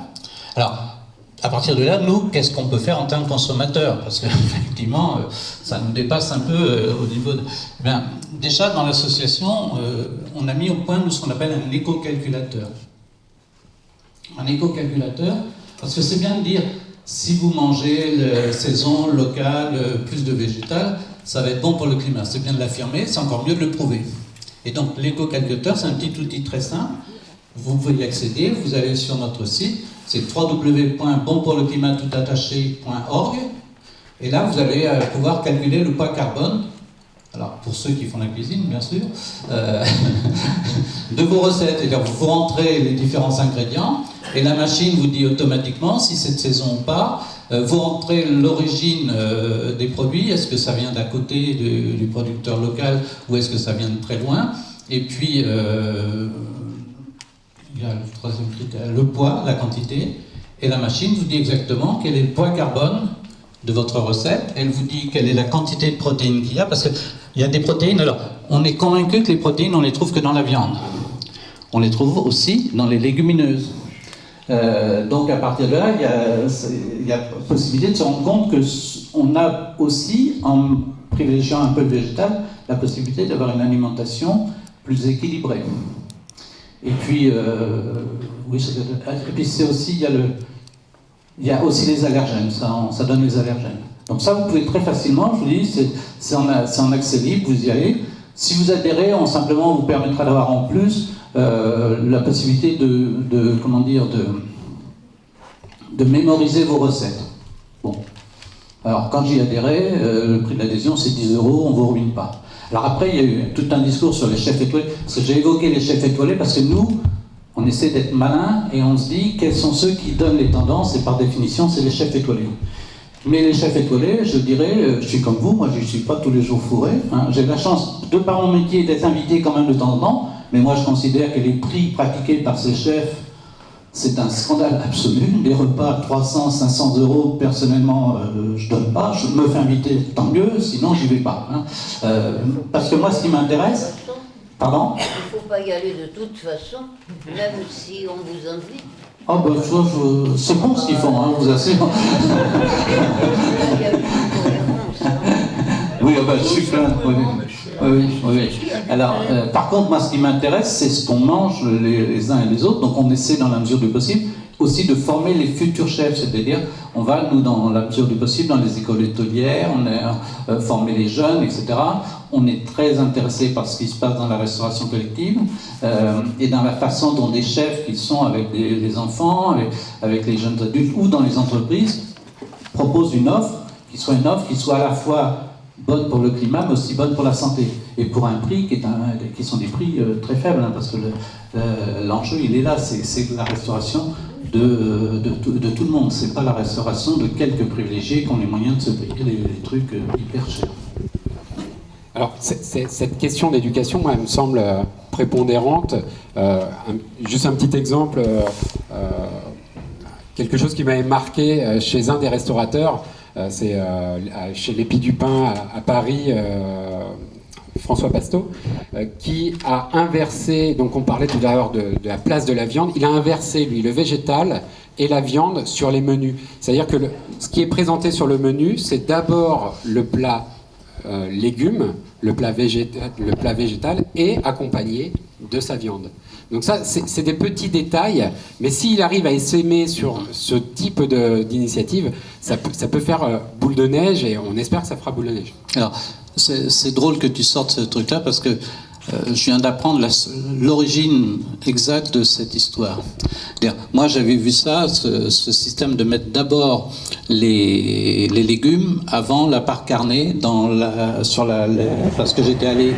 Alors, à partir de là, nous, qu'est-ce qu'on peut faire en tant que consommateurs? Parce qu'effectivement, ça nous dépasse un peu au niveau de... déjà, dans l'association, on a mis au point ce qu'on appelle un éco-calculateur. Un éco-calculateur, parce que c'est bien de dire... Si vous mangez saison, locale, plus de végétal, ça va être bon pour le climat. C'est bien de l'affirmer, c'est encore mieux de le prouver. Et donc l'éco-calculateur, c'est un petit outil très simple. Vous pouvez y accéder, vous allez sur notre site, c'est www.bonpourleclimat.org. Et là, vous allez pouvoir calculer le poids carbone. Alors, pour ceux qui font la cuisine, bien sûr, de vos recettes. C'est-à-dire, vous rentrez les différents ingrédients et la machine vous dit automatiquement si c'est de saison ou pas. Vous rentrez l'origine des produits. Est-ce que ça vient d'à côté du producteur local ou est-ce que ça vient de très loin? Et puis, il il y a le troisième critère, le poids, la quantité, et la machine vous dit exactement quel est le poids carbone de votre recette. Elle vous dit quelle est la quantité de protéines qu'il y a, parce qu'il y a des protéines. Alors, on est convaincu que les protéines, on les trouve que dans la viande. On les trouve aussi dans les légumineuses. Donc, à partir de là, il y a possibilité de se rendre compte qu'on a aussi, en privilégiant un peu le végétal, la possibilité d'avoir une alimentation plus équilibrée. Et puis, oui, et puis c'est aussi, il y a aussi les allergènes, ça donne les allergènes. Donc ça, vous pouvez très facilement, je vous dis, c'est en accès libre, vous y allez. Si vous adhérez, on simplement vous permettra d'avoir en plus la possibilité de mémoriser vos recettes. Bon. Alors, quand j'y adhérais, le prix de l'adhésion, c'est 10 €, on ne vous ruine pas. Alors après, il y a eu tout un discours sur les chefs étoilés, parce que j'ai évoqué les chefs étoilés, parce que nous, on essaie d'être malin et on se dit quels sont ceux qui donnent les tendances, et par définition, c'est les chefs étoilés. Mais les chefs étoilés, je dirais, je suis comme vous, moi je ne suis pas tous les jours fourré. Hein. J'ai la chance, de par mon métier, d'être invité quand même de temps en temps, mais moi je considère que les prix pratiqués par ces chefs, c'est un scandale absolu. Les repas à 300, 500 €, personnellement, je donne pas. Je me fais inviter, tant mieux, sinon j'y vais pas. Hein. Parce que moi, ce qui m'intéresse... Pardon ? Il ne faut pas y aller de toute façon, même si on vous invite. Ah ben ça, c'est bon ce qu'ils font, hein, vous assure. Il y a une cohérence. Hein. Oui, ben, je suis plein. Oui. Alors, par contre, moi, ce qui m'intéresse, c'est ce qu'on mange les uns et les autres. Donc, on essaie, dans la mesure du possible, aussi de former les futurs chefs. C'est-à-dire, on va, nous, dans la mesure du possible, dans les écoles hôtelières, on a formé les jeunes, etc. On est très intéressé par ce qui se passe dans la restauration collective et dans la façon dont des chefs qui sont avec les enfants, avec les jeunes adultes ou dans les entreprises, proposent une offre qui soit à la fois bonne pour le climat, mais aussi bonne pour la santé. Et pour un prix qui sont des prix très faibles, hein, parce que l'enjeu, il est là, c'est la restauration de tout le monde. C'est pas la restauration de quelques privilégiés qui ont les moyens de se payer les trucs hyper chers. Alors, cette question d'éducation, moi, elle me semble prépondérante. Juste un petit exemple, quelque chose qui m'avait marqué chez un des restaurateurs, c'est chez l'Épi du Pain à Paris, François Pasteau, qui a inversé, donc on parlait tout à l'heure de la place de la viande, il a inversé, lui, le végétal et la viande sur les menus. C'est-à-dire que ce qui est présenté sur le menu, c'est d'abord le plat légumes, le plat végétal et accompagné de sa viande. Donc ça, c'est des petits détails, mais s'il arrive à essaimer sur ce type d'initiative, ça peut faire boule de neige et on espère que ça fera boule de neige. Alors, c'est drôle que tu sortes ce truc-là parce que je viens d'apprendre l'origine exacte de cette histoire. Moi, j'avais vu ça, ce système de mettre d'abord les légumes avant la part carnée parce que j'étais allé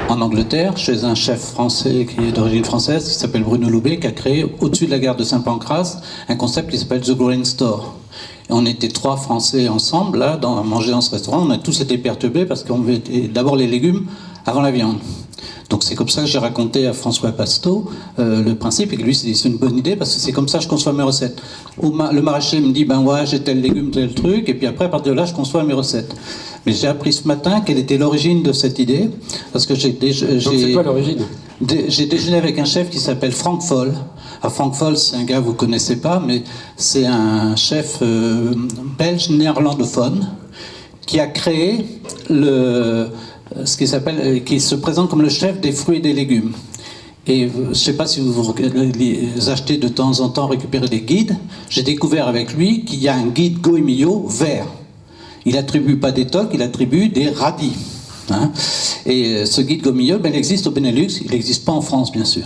en Angleterre chez un chef français qui est d'origine française, qui s'appelle Bruno Loubet, qui a créé au-dessus de la gare de Saint-Pancras un concept qui s'appelle The Grain Store. Et on était 3 Français ensemble, là, à manger dans ce restaurant. On a tous été perturbés parce qu'on mettait d'abord les légumes avant la viande. Donc c'est comme ça que j'ai raconté à François Pasteau le principe, et que lui s'est dit c'est une bonne idée parce que c'est comme ça que je conçois mes recettes. Le maraîcher me dit ben ouais, j'ai tel légume, tel truc, et puis après à partir de là je conçois mes recettes. Mais j'ai appris ce matin quelle était l'origine de cette idée, parce que donc c'est quoi l'origine ? J'ai déjeuné avec un chef qui s'appelle Frank Foll. Alors Frank Foll, c'est un gars que vous connaissez pas, mais c'est un chef belge néerlandophone qui a créé qui se présente comme le chef des fruits et des légumes. Et je ne sais pas si vous achetez de temps en temps, récupérer des guides. J'ai découvert avec lui qu'il y a un guide Goemio vert. Il attribue pas des tocs, il attribue des radis. Hein. Et ce guide Goemio, il existe au Benelux, il n'existe pas en France bien sûr.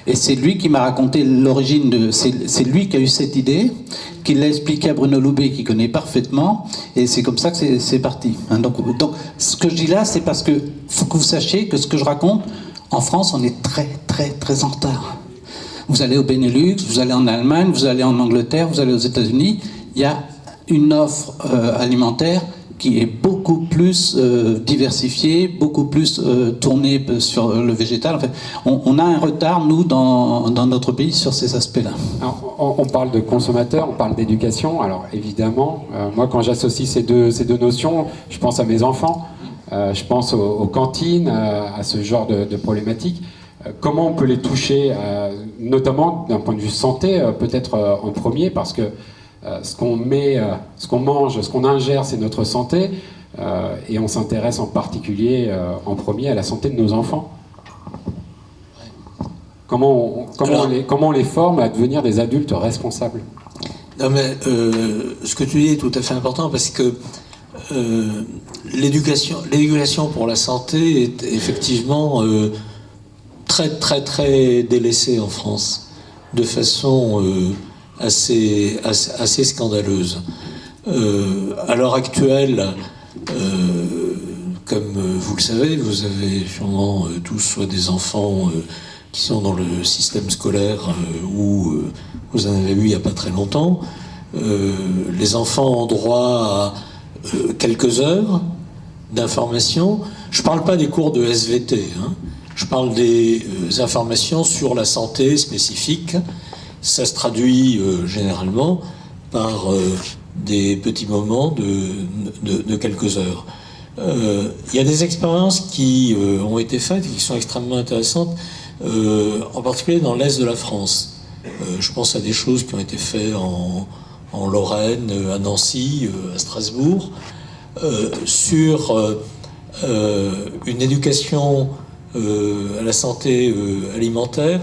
Et c'est lui qui m'a raconté l'origine de... C'est lui qui a eu cette idée, qui l'a expliqué à Bruno Loubet, qui connaît parfaitement, et c'est comme ça que c'est parti. Hein. Donc ce que je dis là, c'est parce que faut que vous sachiez que ce que je raconte, en France, on est très très très en retard. Vous allez au Benelux, vous allez en Allemagne, vous allez en Angleterre, vous allez aux États-Unis, il y a une offre alimentaire qui est beaucoup plus diversifié, beaucoup plus tourné sur le végétal. En fait, on a un retard, nous, dans notre pays, sur ces aspects-là. On parle de consommateurs, on parle d'éducation. Alors évidemment, moi quand j'associe ces deux notions, je pense à mes enfants, je pense aux cantines, à ce genre de problématiques. Comment on peut les toucher, notamment d'un point de vue santé, peut-être en premier, parce que ce qu'on mange, ce qu'on ingère, c'est notre santé, et on s'intéresse en particulier, en premier, à la santé de nos enfants. Comment on les forme à devenir des adultes responsables? Non mais ce que tu dis est tout à fait important parce que l'éducation pour la santé est effectivement très délaissée en France de façon assez scandaleuse. À l'heure actuelle, comme vous le savez, vous avez sûrement tous soit des enfants qui sont dans le système scolaire ou vous en avez eu il n'y a pas très longtemps. Les enfants ont droit à quelques heures d'information. Je ne parle pas des cours de SVT, hein. Je parle des informations sur la santé spécifique. Ça se traduit généralement par des petits moments de quelques heures. Il y a des expériences qui ont été faites et qui sont extrêmement intéressantes, en particulier dans l'Est de la France. Je pense à des choses qui ont été faites en Lorraine, à Nancy, à Strasbourg, sur une éducation à la santé alimentaire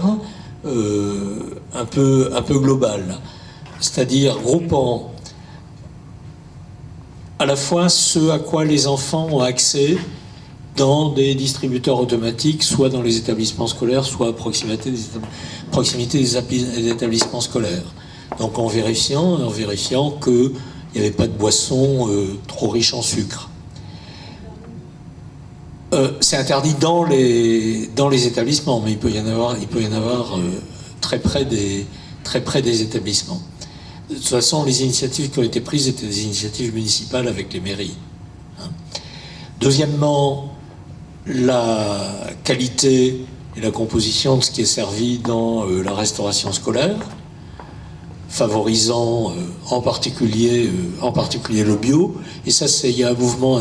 un peu globale, c'est-à-dire groupant à la fois ce à quoi les enfants ont accès dans des distributeurs automatiques, soit dans les établissements scolaires, soit à proximité des établissements scolaires. Donc en vérifiant qu'il n'y avait pas de boissons trop riches en sucre. C'est interdit dans les établissements, mais il peut y en avoir très près des établissements. De toute façon, les initiatives qui ont été prises étaient des initiatives municipales avec les mairies. Deuxièmement, la qualité et la composition de ce qui est servi dans la restauration scolaire, favorisant en particulier le bio. Et ça, il y a un mouvement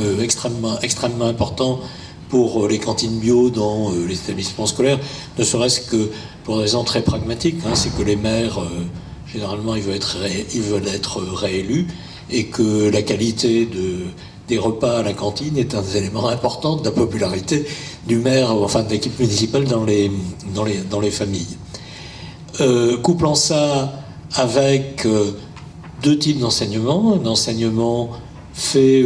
extrêmement important pour les cantines bio dans les établissements scolaires, ne serait-ce que pour des raisons très pragmatiques, hein, c'est que les maires, généralement, ils veulent être réélus, et que la qualité des repas à la cantine est un des éléments importants de la popularité du maire, enfin de l'équipe municipale dans les familles. Couplant ça avec deux types d'enseignement, un enseignement fait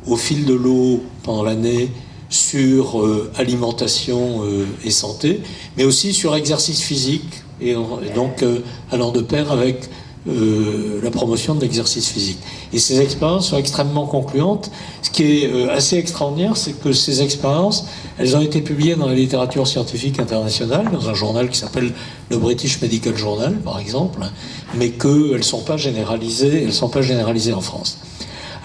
au fil de l'eau pendant l'année sur alimentation et santé, mais aussi sur exercice physique, et donc allant de pair avec la promotion de l'exercice physique. Et ces expériences sont extrêmement concluantes. Ce qui est assez extraordinaire, c'est que ces expériences, elles ont été publiées dans la littérature scientifique internationale, dans un journal qui s'appelle le British Medical Journal, par exemple, mais qu'elles ne sont pas généralisées en France.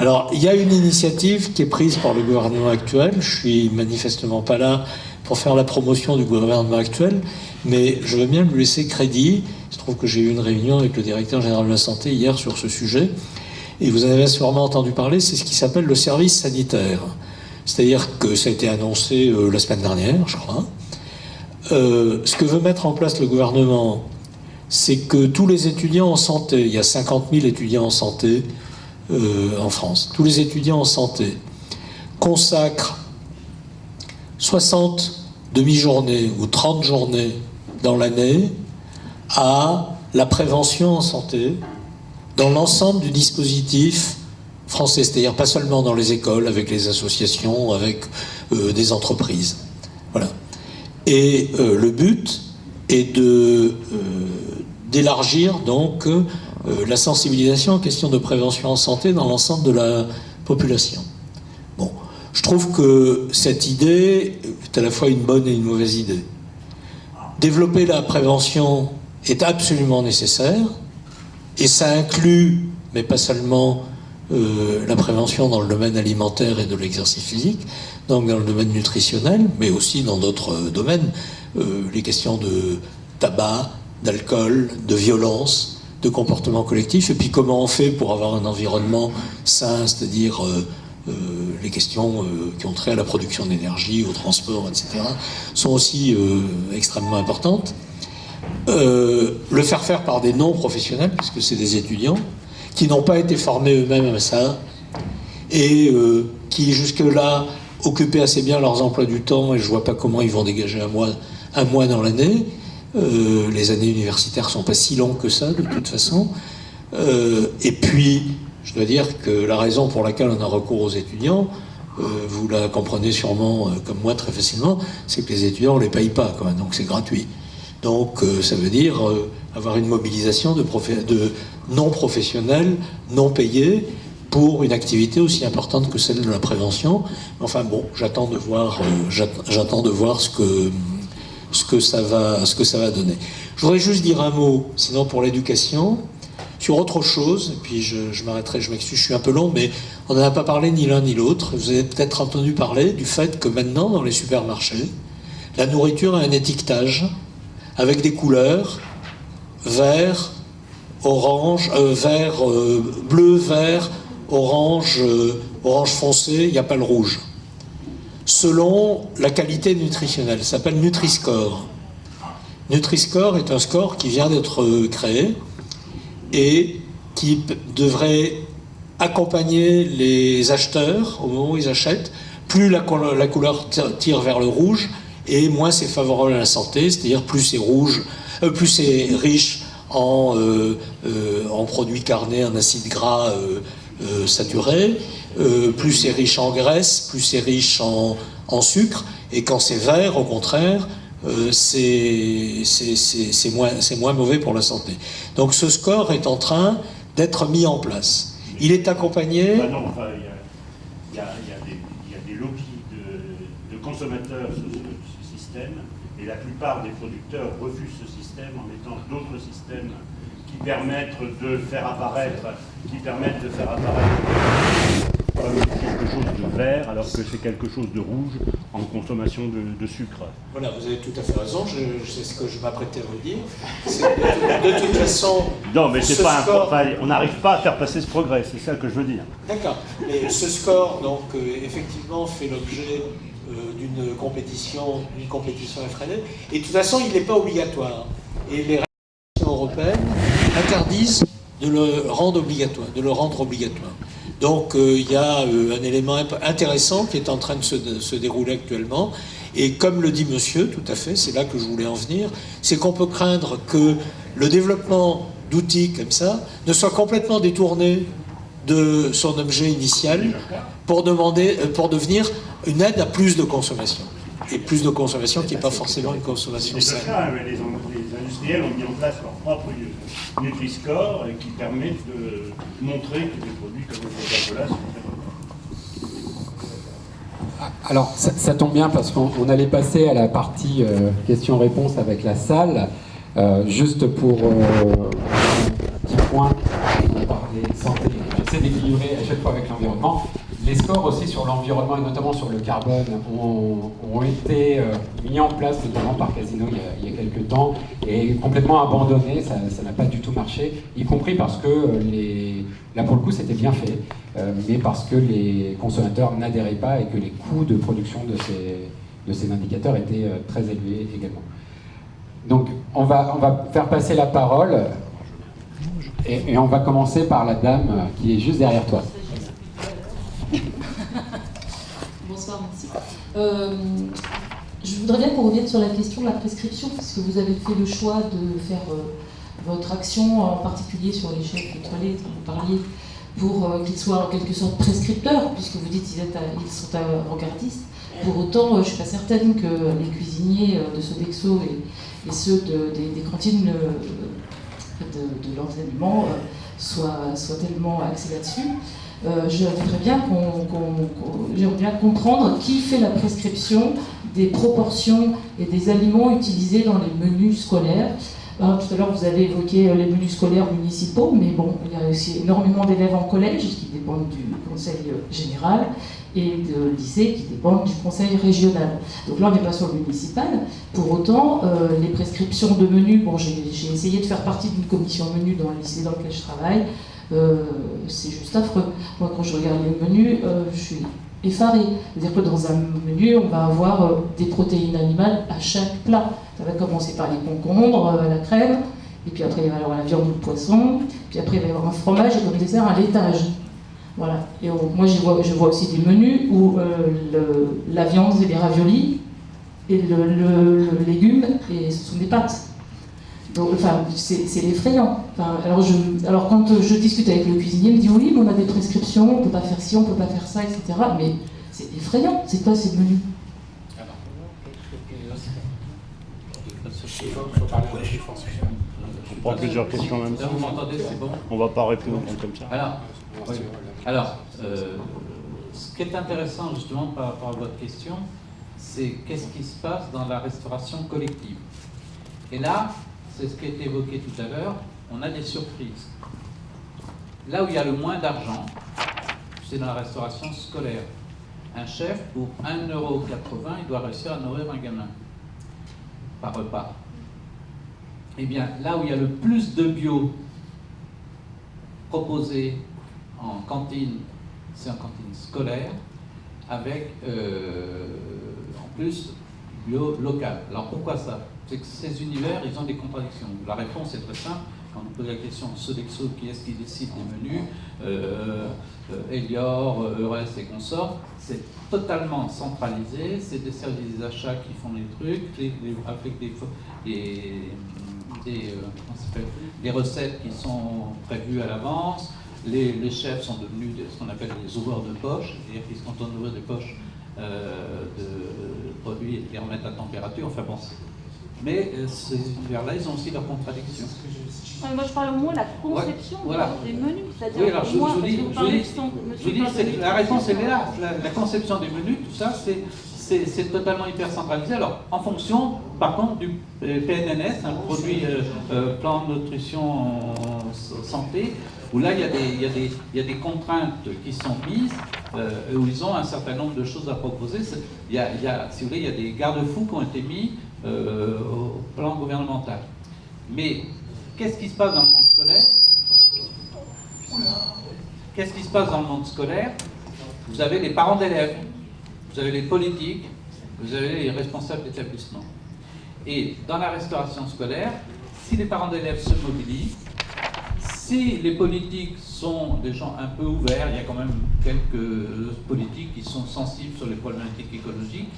Alors, il y a une initiative qui est prise par le gouvernement actuel. Je suis manifestement pas là pour faire la promotion du gouvernement actuel, mais je veux bien lui laisser crédit. Il se trouve que j'ai eu une réunion avec le directeur général de la santé hier sur ce sujet, et vous en avez sûrement entendu parler, c'est ce qui s'appelle le service sanitaire. C'est-à-dire que ça a été annoncé la semaine dernière, je crois. Ce que veut mettre en place le gouvernement, c'est que tous les étudiants en santé, il y a 50 000 étudiants en santé en France, tous les étudiants en santé consacrent 60 demi-journées ou 30 journées dans l'année à la prévention en santé dans l'ensemble du dispositif français, c'est-à-dire pas seulement dans les écoles, avec les associations, avec des entreprises. Voilà. Et le but est d'élargir donc la sensibilisation aux questions de prévention en santé dans l'ensemble de la population. Bon, je trouve que cette idée est à la fois une bonne et une mauvaise idée. Développer la prévention est absolument nécessaire, et ça inclut, mais pas seulement, la prévention dans le domaine alimentaire et de l'exercice physique, donc dans le domaine nutritionnel, mais aussi dans d'autres domaines, les questions de tabac, d'alcool, de violence, de comportement collectif, et puis comment on fait pour avoir un environnement sain, c'est-à-dire les questions qui ont trait à la production d'énergie, au transport, etc., sont aussi extrêmement importantes. Le faire par des non-professionnels, puisque c'est des étudiants, qui n'ont pas été formés eux-mêmes à ça, et qui jusque-là occupaient assez bien leurs emplois du temps, et je ne vois pas comment ils vont dégager un mois dans l'année. Les années universitaires ne sont pas si longues que ça, de toute façon. Et puis, je dois dire que la raison pour laquelle on a recours aux étudiants, vous la comprenez sûrement comme moi très facilement, c'est que les étudiants ne les payent pas, quoi, donc c'est gratuit. Donc ça veut dire avoir une mobilisation de non-professionnels, non payés, pour une activité aussi importante que celle de la prévention. Enfin bon, j'attends de voir ce que ça va donner. Je voudrais juste dire un mot, sinon pour l'éducation, sur autre chose, et puis je m'arrêterai, je m'excuse, je suis un peu long, mais on n'en a pas parlé ni l'un ni l'autre. Vous avez peut-être entendu parler du fait que maintenant, dans les supermarchés, la nourriture a un étiquetage avec des couleurs vert, orange, bleu, vert, orange, orange foncé, il n'y a pas le rouge. Selon la qualité nutritionnelle, ça s'appelle Nutri-Score. Nutri-Score est un score qui vient d'être créé et qui devrait accompagner les acheteurs au moment où ils achètent. Plus la couleur tire vers le rouge, et moins c'est favorable à la santé, c'est-à-dire plus c'est plus c'est riche en produits carnés, en acides gras saturés, plus c'est riche en graisse, plus c'est riche en sucre, et quand c'est vert, au contraire, c'est moins mauvais pour la santé. Donc ce score est en train d'être mis en place. Il est accompagné... Bah non, enfin, il y a des lobbies de consommateurs sur ce système, et la plupart des producteurs refusent ce système en mettant d'autres systèmes qui permettent de faire apparaître quelque chose de vert alors que c'est quelque chose de rouge en consommation de sucre. Voilà, vous avez tout à fait raison, c'est ce que je m'apprêtais à vous dire. De toute façon... Non, mais c'est pas on n'arrive pas à faire passer ce progrès, c'est ça que je veux dire. D'accord, mais ce score, donc, effectivement, fait l'objet d'une compétition effrénée, et de toute façon, il n'est pas obligatoire. Et les réglementations européennes interdisent de le rendre obligatoire. Donc il y a un élément intéressant qui est en train de se dérouler actuellement, et comme le dit monsieur, tout à fait, c'est là que je voulais en venir, c'est qu'on peut craindre que le développement d'outils comme ça ne soit complètement détourné de son objet initial pour devenir une aide à plus de consommation. Et plus de consommation qui n'est pas forcément une consommation saine. Les industriels ont mis en place leur propre Nutri-Score qui permet de montrer que des produits comme le Coca-Cola sont très bons. Alors, ça tombe bien parce qu'on allait passer à la partie questions-réponses avec la salle. Juste pour un petit point, on parlait santé, j'essaie d'équilibrer à chaque fois avec l'environnement. Les scores aussi sur l'environnement et notamment sur le carbone ont été mis en place notamment par Casino il y a quelques temps et complètement abandonnés, ça n'a pas du tout marché, y compris parce que là pour le coup c'était bien fait, mais parce que les consommateurs n'adhéraient pas et que les coûts de production de ces indicateurs étaient très élevés également. Donc on va faire passer la parole et on va commencer par la dame qui est juste derrière toi. Bonsoir, merci. Je voudrais bien qu'on revienne sur la question de la prescription, puisque vous avez fait le choix de faire votre action, en particulier sur les chefs pétroliers, dont vous parliez, pour qu'ils soient en quelque sorte prescripteurs, puisque vous dites qu'ils sont avant-gardistes. Pour autant, je ne suis pas certaine que les cuisiniers de Sodexo et ceux des cantines de l'enseignement soient tellement axés là-dessus. J'aimerais bien comprendre qui fait la prescription des proportions et des aliments utilisés dans les menus scolaires. Alors, tout à l'heure, vous avez évoqué les menus scolaires municipaux, mais bon, il y a aussi énormément d'élèves en collège qui dépendent du conseil général et de lycées qui dépendent du conseil régional. Donc là, on n'est pas sur le municipal. Pour autant, les prescriptions de menus, bon, j'ai essayé de faire partie d'une commission menu dans le lycée dans lequel je travaille, c'est juste affreux. Moi, quand je regarde les menus, je suis effarée. C'est-à-dire que dans un menu, on va avoir des protéines animales à chaque plat. Ça va commencer par les concombres, la crème, et puis après il va y avoir la viande ou le poisson, puis après il va y avoir un fromage et comme dessert un laitage. Voilà. Et moi je vois aussi des menus où la viande c'est des raviolis et le légume et ce sont des pâtes. Donc, enfin, c'est effrayant. Enfin, alors quand je discute avec le cuisinier, il me dit oui, mais on a des prescriptions, on peut pas faire ci, on peut pas faire ça, etc. Mais c'est effrayant. C'est quoi ces menus? On prend plusieurs questions en même temps. Vous m'entendez, c'est bon? On va pas répondre comme ça. Alors, ce qui est intéressant justement par rapport à votre question, c'est qu'est-ce qui se passe dans la restauration collective. Et là, c'est ce qui a été évoqué tout à l'heure, on a des surprises. Là où il y a le moins d'argent, c'est dans la restauration scolaire. Un chef, pour 1,80 €, il doit réussir à nourrir un gamin par repas. Eh bien, là où il y a le plus de bio proposé en cantine, c'est en cantine scolaire, avec en plus bio local. Alors pourquoi ça? C'est que ces univers, ils ont des contradictions. La réponse est très simple. Quand on pose la question Sodexo, qui est-ce qui décide des menus, Elior, Eures et consorts, c'est totalement centralisé. C'est des services d'achat qui font les trucs, avec des recettes qui sont prévues à l'avance. Les chefs sont devenus ce qu'on appelle des ouvreurs de poche, c'est-à-dire qu'ils se contentent d'ouvrir des poches de produits et de les remettre à température. Enfin bon. Mais ces univers-là, ils ont aussi leurs contradictions. Moi, je parle au moins de la conception des menus. C'est-à-dire, oui, alors je vous dis, la réponse, elle est là. La conception des menus, tout ça, c'est totalement hyper centralisé. Alors, en fonction, par contre, du PNNS, un produit plan de nutrition santé, où là, il y a des contraintes qui sont mises, où ils ont un certain nombre de choses à proposer. Si vous voulez, il y a des garde-fous qui ont été mis au plan gouvernemental. Mais qu'est-ce qui se passe dans le monde scolaire? Qu'est-ce qui se passe dans le monde scolaire? Vous avez les parents d'élèves, vous avez les politiques, vous avez les responsables d'établissement. Et dans la restauration scolaire, si les parents d'élèves se mobilisent, si les politiques sont des gens un peu ouverts, il y a quand même quelques politiques qui sont sensibles sur les problématiques écologiques,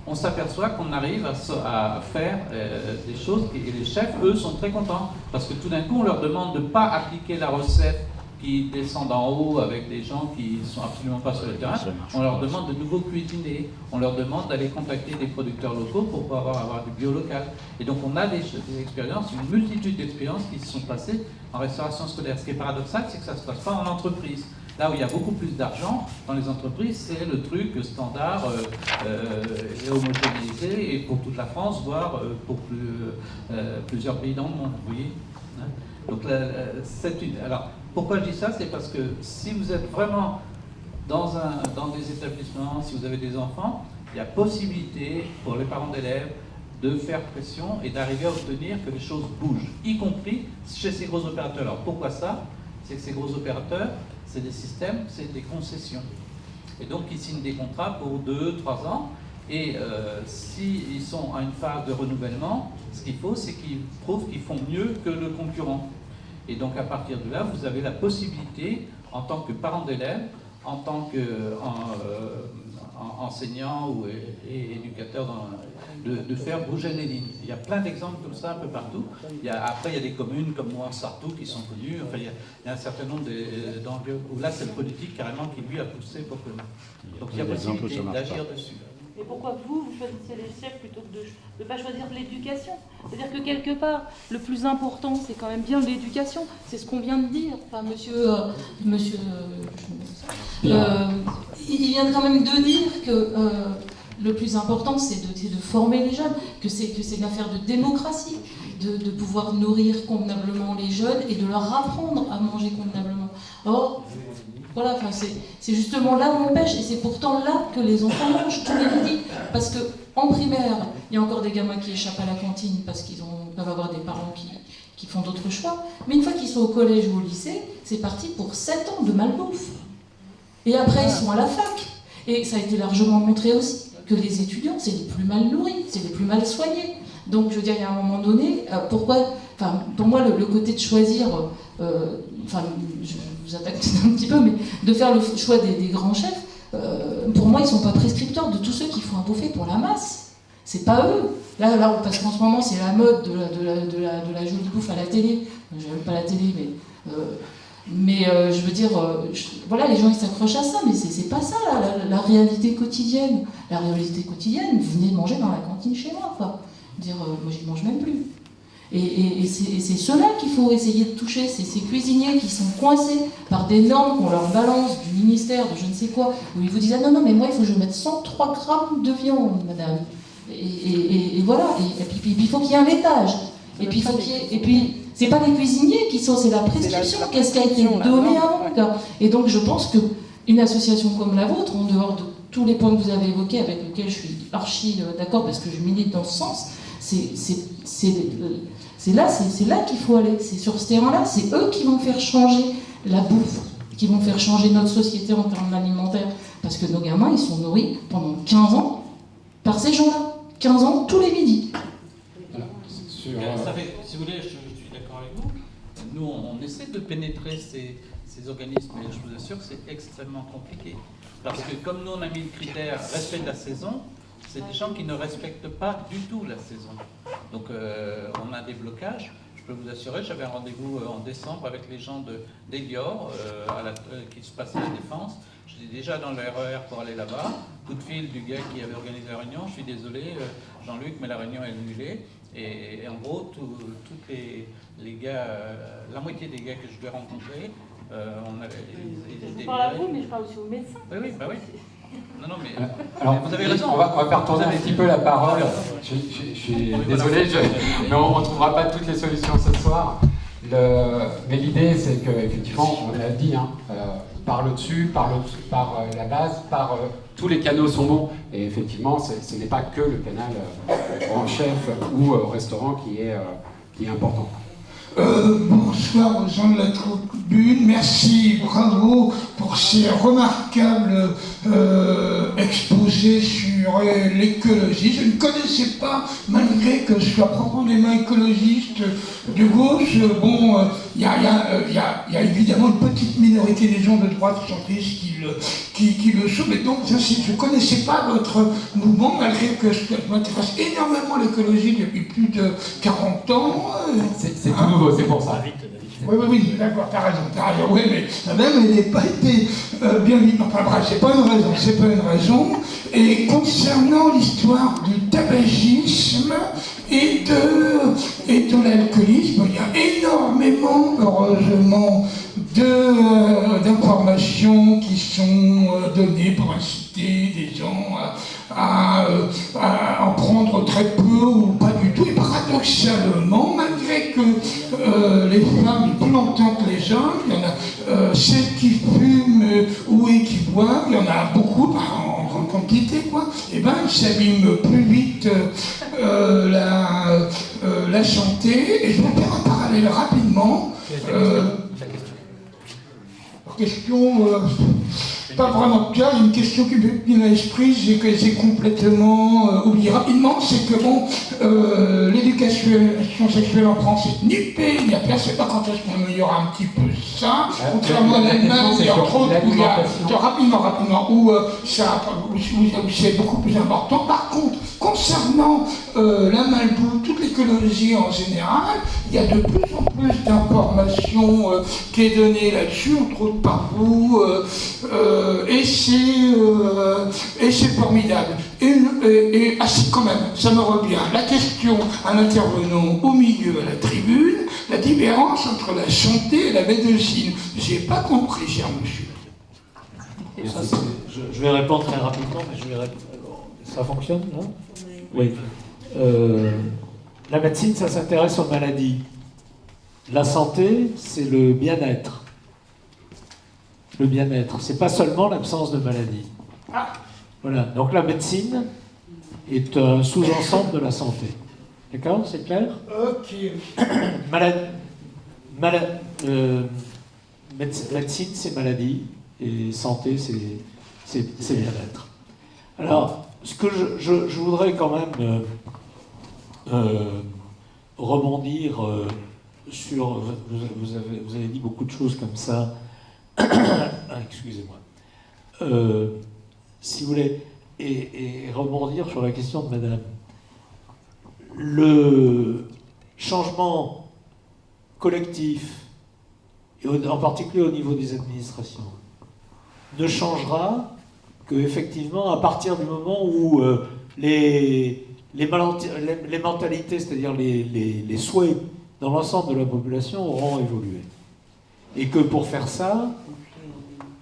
on s'aperçoit qu'on arrive à faire des choses et les chefs, eux, sont très contents. Parce que tout d'un coup, on leur demande de ne pas appliquer la recette qui descend d'en haut avec des gens qui ne sont absolument pas sur le terrain. On leur demande de nouveau cuisiner. On leur demande d'aller contacter des producteurs locaux pour pouvoir avoir du bio local. Et donc, on a des expériences, une multitude d'expériences qui se sont passées en restauration scolaire. Ce qui est paradoxal, c'est que ça ne se passe pas en entreprise. Là où il y a beaucoup plus d'argent, dans les entreprises, c'est le truc standard et homogénéisé, et pour toute la France, voire pour plusieurs pays dans le monde, vous voyez. Donc, alors, pourquoi je dis ça? C'est parce que si vous êtes vraiment dans des établissements, si vous avez des enfants, il y a possibilité pour les parents d'élèves de faire pression et d'arriver à obtenir que les choses bougent, y compris chez ces gros opérateurs. Alors, pourquoi ça? C'est que ces gros opérateurs, c'est des systèmes, c'est des concessions. Et donc, ils signent des contrats pour 2-3 ans. Et s'ils sont à une phase de renouvellement, ce qu'il faut, c'est qu'ils prouvent qu'ils font mieux que le concurrent. Et donc, à partir de là, vous avez la possibilité, en tant que parent d'élève, en tant qu'enseignant ou éducateur, de faire bouger les lignes. Il y a plein d'exemples comme ça un peu partout. Après, il y a des communes comme Sartou qui sont connues. Enfin, il y a un certain nombre d'enjeux où là, c'est le politique carrément qui lui a poussé pour que. Donc il y a possibilité d'agir dessus. Et pourquoi vous choisissez les chefs plutôt que de ne pas choisir l'éducation? C'est-à-dire que quelque part, le plus important, c'est quand même bien l'éducation. C'est ce qu'on vient de dire. Enfin, il vient quand même de dire que le plus important, c'est de former les jeunes, que c'est une affaire de démocratie. de pouvoir nourrir convenablement les jeunes et de leur apprendre à manger convenablement. Or, voilà, enfin, c'est justement là où on pêche, et c'est pourtant là que les enfants mangent tous les midis. Parce qu'en primaire, il y a encore des gamins qui échappent à la cantine parce qu'ils peuvent avoir des parents qui font d'autres choix. Mais une fois qu'ils sont au collège ou au lycée, c'est parti pour 7 ans de malbouffe. Et après, ils sont à la fac. Et ça a été largement montré aussi que les étudiants, c'est les plus mal nourris, c'est les plus mal soignés. Donc, je veux dire, il y a un moment donné, pour moi, le côté de choisir, je vous attaque un petit peu, mais de faire le choix des grands chefs, pour moi, ils ne sont pas prescripteurs de tous ceux qui font à bouffer pour la masse. C'est pas eux. Là, parce qu'en ce moment, c'est la mode de la jolie bouffe à la télé. Je n'aime pas la télé, mais je veux dire, voilà, les gens ils s'accrochent à ça, mais c'est pas ça la réalité quotidienne. La réalité quotidienne, venez manger dans la cantine chez moi, quoi. Dire, moi j'y mange même plus. Et c'est ceux-là qu'il faut essayer de toucher, c'est ces cuisiniers qui sont coincés par des normes qu'on leur balance du ministère, de je ne sais quoi, où ils vous disent, ah non, mais moi il faut que je mette 103 grammes de viande, madame. Et voilà, et puis il faut qu'il y ait un laitage. Et puis, c'est pas les cuisiniers qui sont, c'est la prescription, qu'est-ce qui a été donné avant. Et donc je pense qu'une association comme la vôtre, en dehors de tous les points que vous avez évoqués, avec lesquels je suis archi d'accord parce que je milite dans ce sens, c'est là qu'il faut aller, c'est sur ce terrain-là, c'est eux qui vont faire changer la bouffe, qui vont faire changer notre société en termes alimentaires, parce que nos gamins, ils sont nourris pendant 15 ans par ces gens-là, 15 ans tous les midis. Ça fait, si vous voulez, je suis d'accord avec vous. Nous, on essaie de pénétrer ces organismes, mais je vous assure que c'est extrêmement compliqué. Parce que comme nous, on a mis le critère respect de la saison, c'est des gens qui ne respectent pas du tout la saison. Donc, on a des blocages. Je peux vous assurer, j'avais un rendez-vous en décembre avec les gens d'Elior, qui se passe à la Défense. J'étais déjà dans le RER pour aller là-bas. Coup de fil du gars qui avait organisé la réunion. Je suis désolé, Jean-Luc, mais la réunion est annulée. Et en gros, tous les gars, la moitié des gars que je devais rencontrer, je parle à vous, mais je parle aussi aux médecins. Oui, bah oui. Non, mais alors, vous avez raison. On va faire tourner un petit peu la parole. Je suis désolé, mais on ne trouvera pas toutes les solutions ce soir. Mais l'idée, c'est qu'effectivement, on l'a dit, par le dessus, par la base, par tous les canaux sont bons. Et effectivement, ce n'est pas que le canal en chef ou restaurant qui est important. Bonsoir aux gens de la tribune, merci, bravo pour ces remarquables exposés sur l'écologie. Je ne connaissais pas, malgré que je sois profondément écologiste de gauche, bon, il y a évidemment une petite minorité des gens de droite centriste qui le sont, mais donc je ne connaissais pas votre mouvement, malgré que je m'intéresse énormément à l'écologie depuis plus de 40 ans. C'est tout nouveau, c'est pour ça. Oui, d'accord, t'as raison. Oui, mais même elle n'a pas été bien vite. Enfin bref, c'est pas une raison. Et concernant l'histoire du tabagisme et de l'alcoolisme, il y a énormément, heureusement, d'informations qui sont données pour inciter des gens à en prendre très peu ou pas du tout. Et paradoxalement, malgré que les femmes plus longtemps que les hommes, il y en a celles qui fument et qui boivent, il y en a beaucoup en grande quantité, quoi. Et ben, ils s'abîment plus vite la santé. Et je vais faire un parallèle rapidement. Question pas vraiment claire, il y a une question qui me vient à l'esprit, que j'ai complètement oublié rapidement, c'est que bon, l'éducation sexuelle en France est nippée, il n'y a pas, c'est pas quand est-ce qu'on améliorera un petit peu ça, contrairement à l'Allemagne, il y a entre autres, rapidement, où c'est beaucoup plus important. Par contre, concernant la malbouffe, toute l'écologie en général, il y a de plus en plus d'informations qui est donnée là-dessus, entre autres par vous, et c'est formidable. Et quand même, ça me revient. La question à l'intervenant au milieu à la tribune, la différence entre la santé et la médecine. J'ai pas compris, cher monsieur. Je vais répondre très rapidement, mais ça fonctionne, là ? Oui. La médecine, ça s'intéresse aux maladies. La santé, c'est le bien-être. Le bien-être, c'est pas seulement l'absence de maladie. Voilà, donc la médecine est un sous-ensemble de la santé. D'accord, c'est clair? Ok. Médecine, c'est maladie, et santé, c'est bien-être. Alors, ce que je voudrais quand même rebondir sur... Vous avez dit beaucoup de choses comme ça. Excusez-moi. Si vous voulez, et rebondir sur la question de madame. Le changement collectif, et en particulier au niveau des administrations, ne changera qu'effectivement à partir du moment où les mentalités, c'est-à-dire les souhaits dans l'ensemble de la population auront évolué. Et que pour faire ça,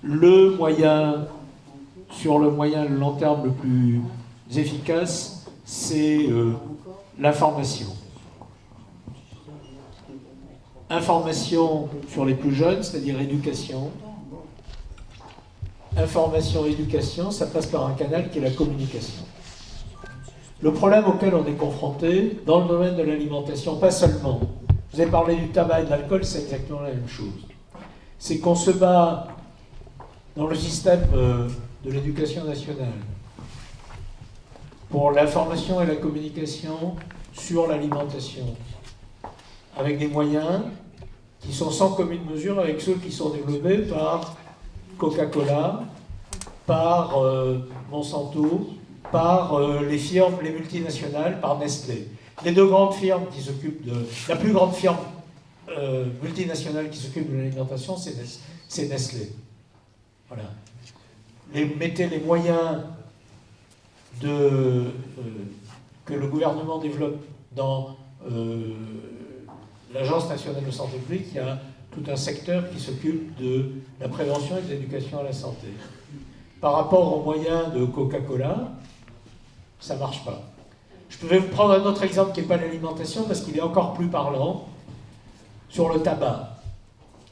le moyen, sur le moyen et le long terme le plus efficace, c'est l'information. Information sur les plus jeunes, c'est-à-dire éducation. Information, éducation, ça passe par un canal qui est la communication. Le problème auquel on est confronté, dans le domaine de l'alimentation, pas seulement, vous avez parlé du tabac et de l'alcool, c'est exactement la même chose. C'est qu'on se bat dans le système de l'éducation nationale pour l'information et la communication sur l'alimentation, avec des moyens qui sont sans commune mesure avec ceux qui sont développés par Coca-Cola, par Monsanto, par les firmes, les multinationales, par Nestlé. Les deux grandes firmes qui s'occupent de... La plus grande firme multinationale qui s'occupe de l'alimentation, c'est Nestlé. Voilà. Mettez les moyens que le gouvernement développe dans l'Agence nationale de santé publique, il y a tout un secteur qui s'occupe de la prévention et de l'éducation à la santé. Par rapport aux moyens de Coca-Cola, ça ne marche pas. Je vais vous prendre un autre exemple qui n'est pas l'alimentation, parce qu'il est encore plus parlant, sur le tabac.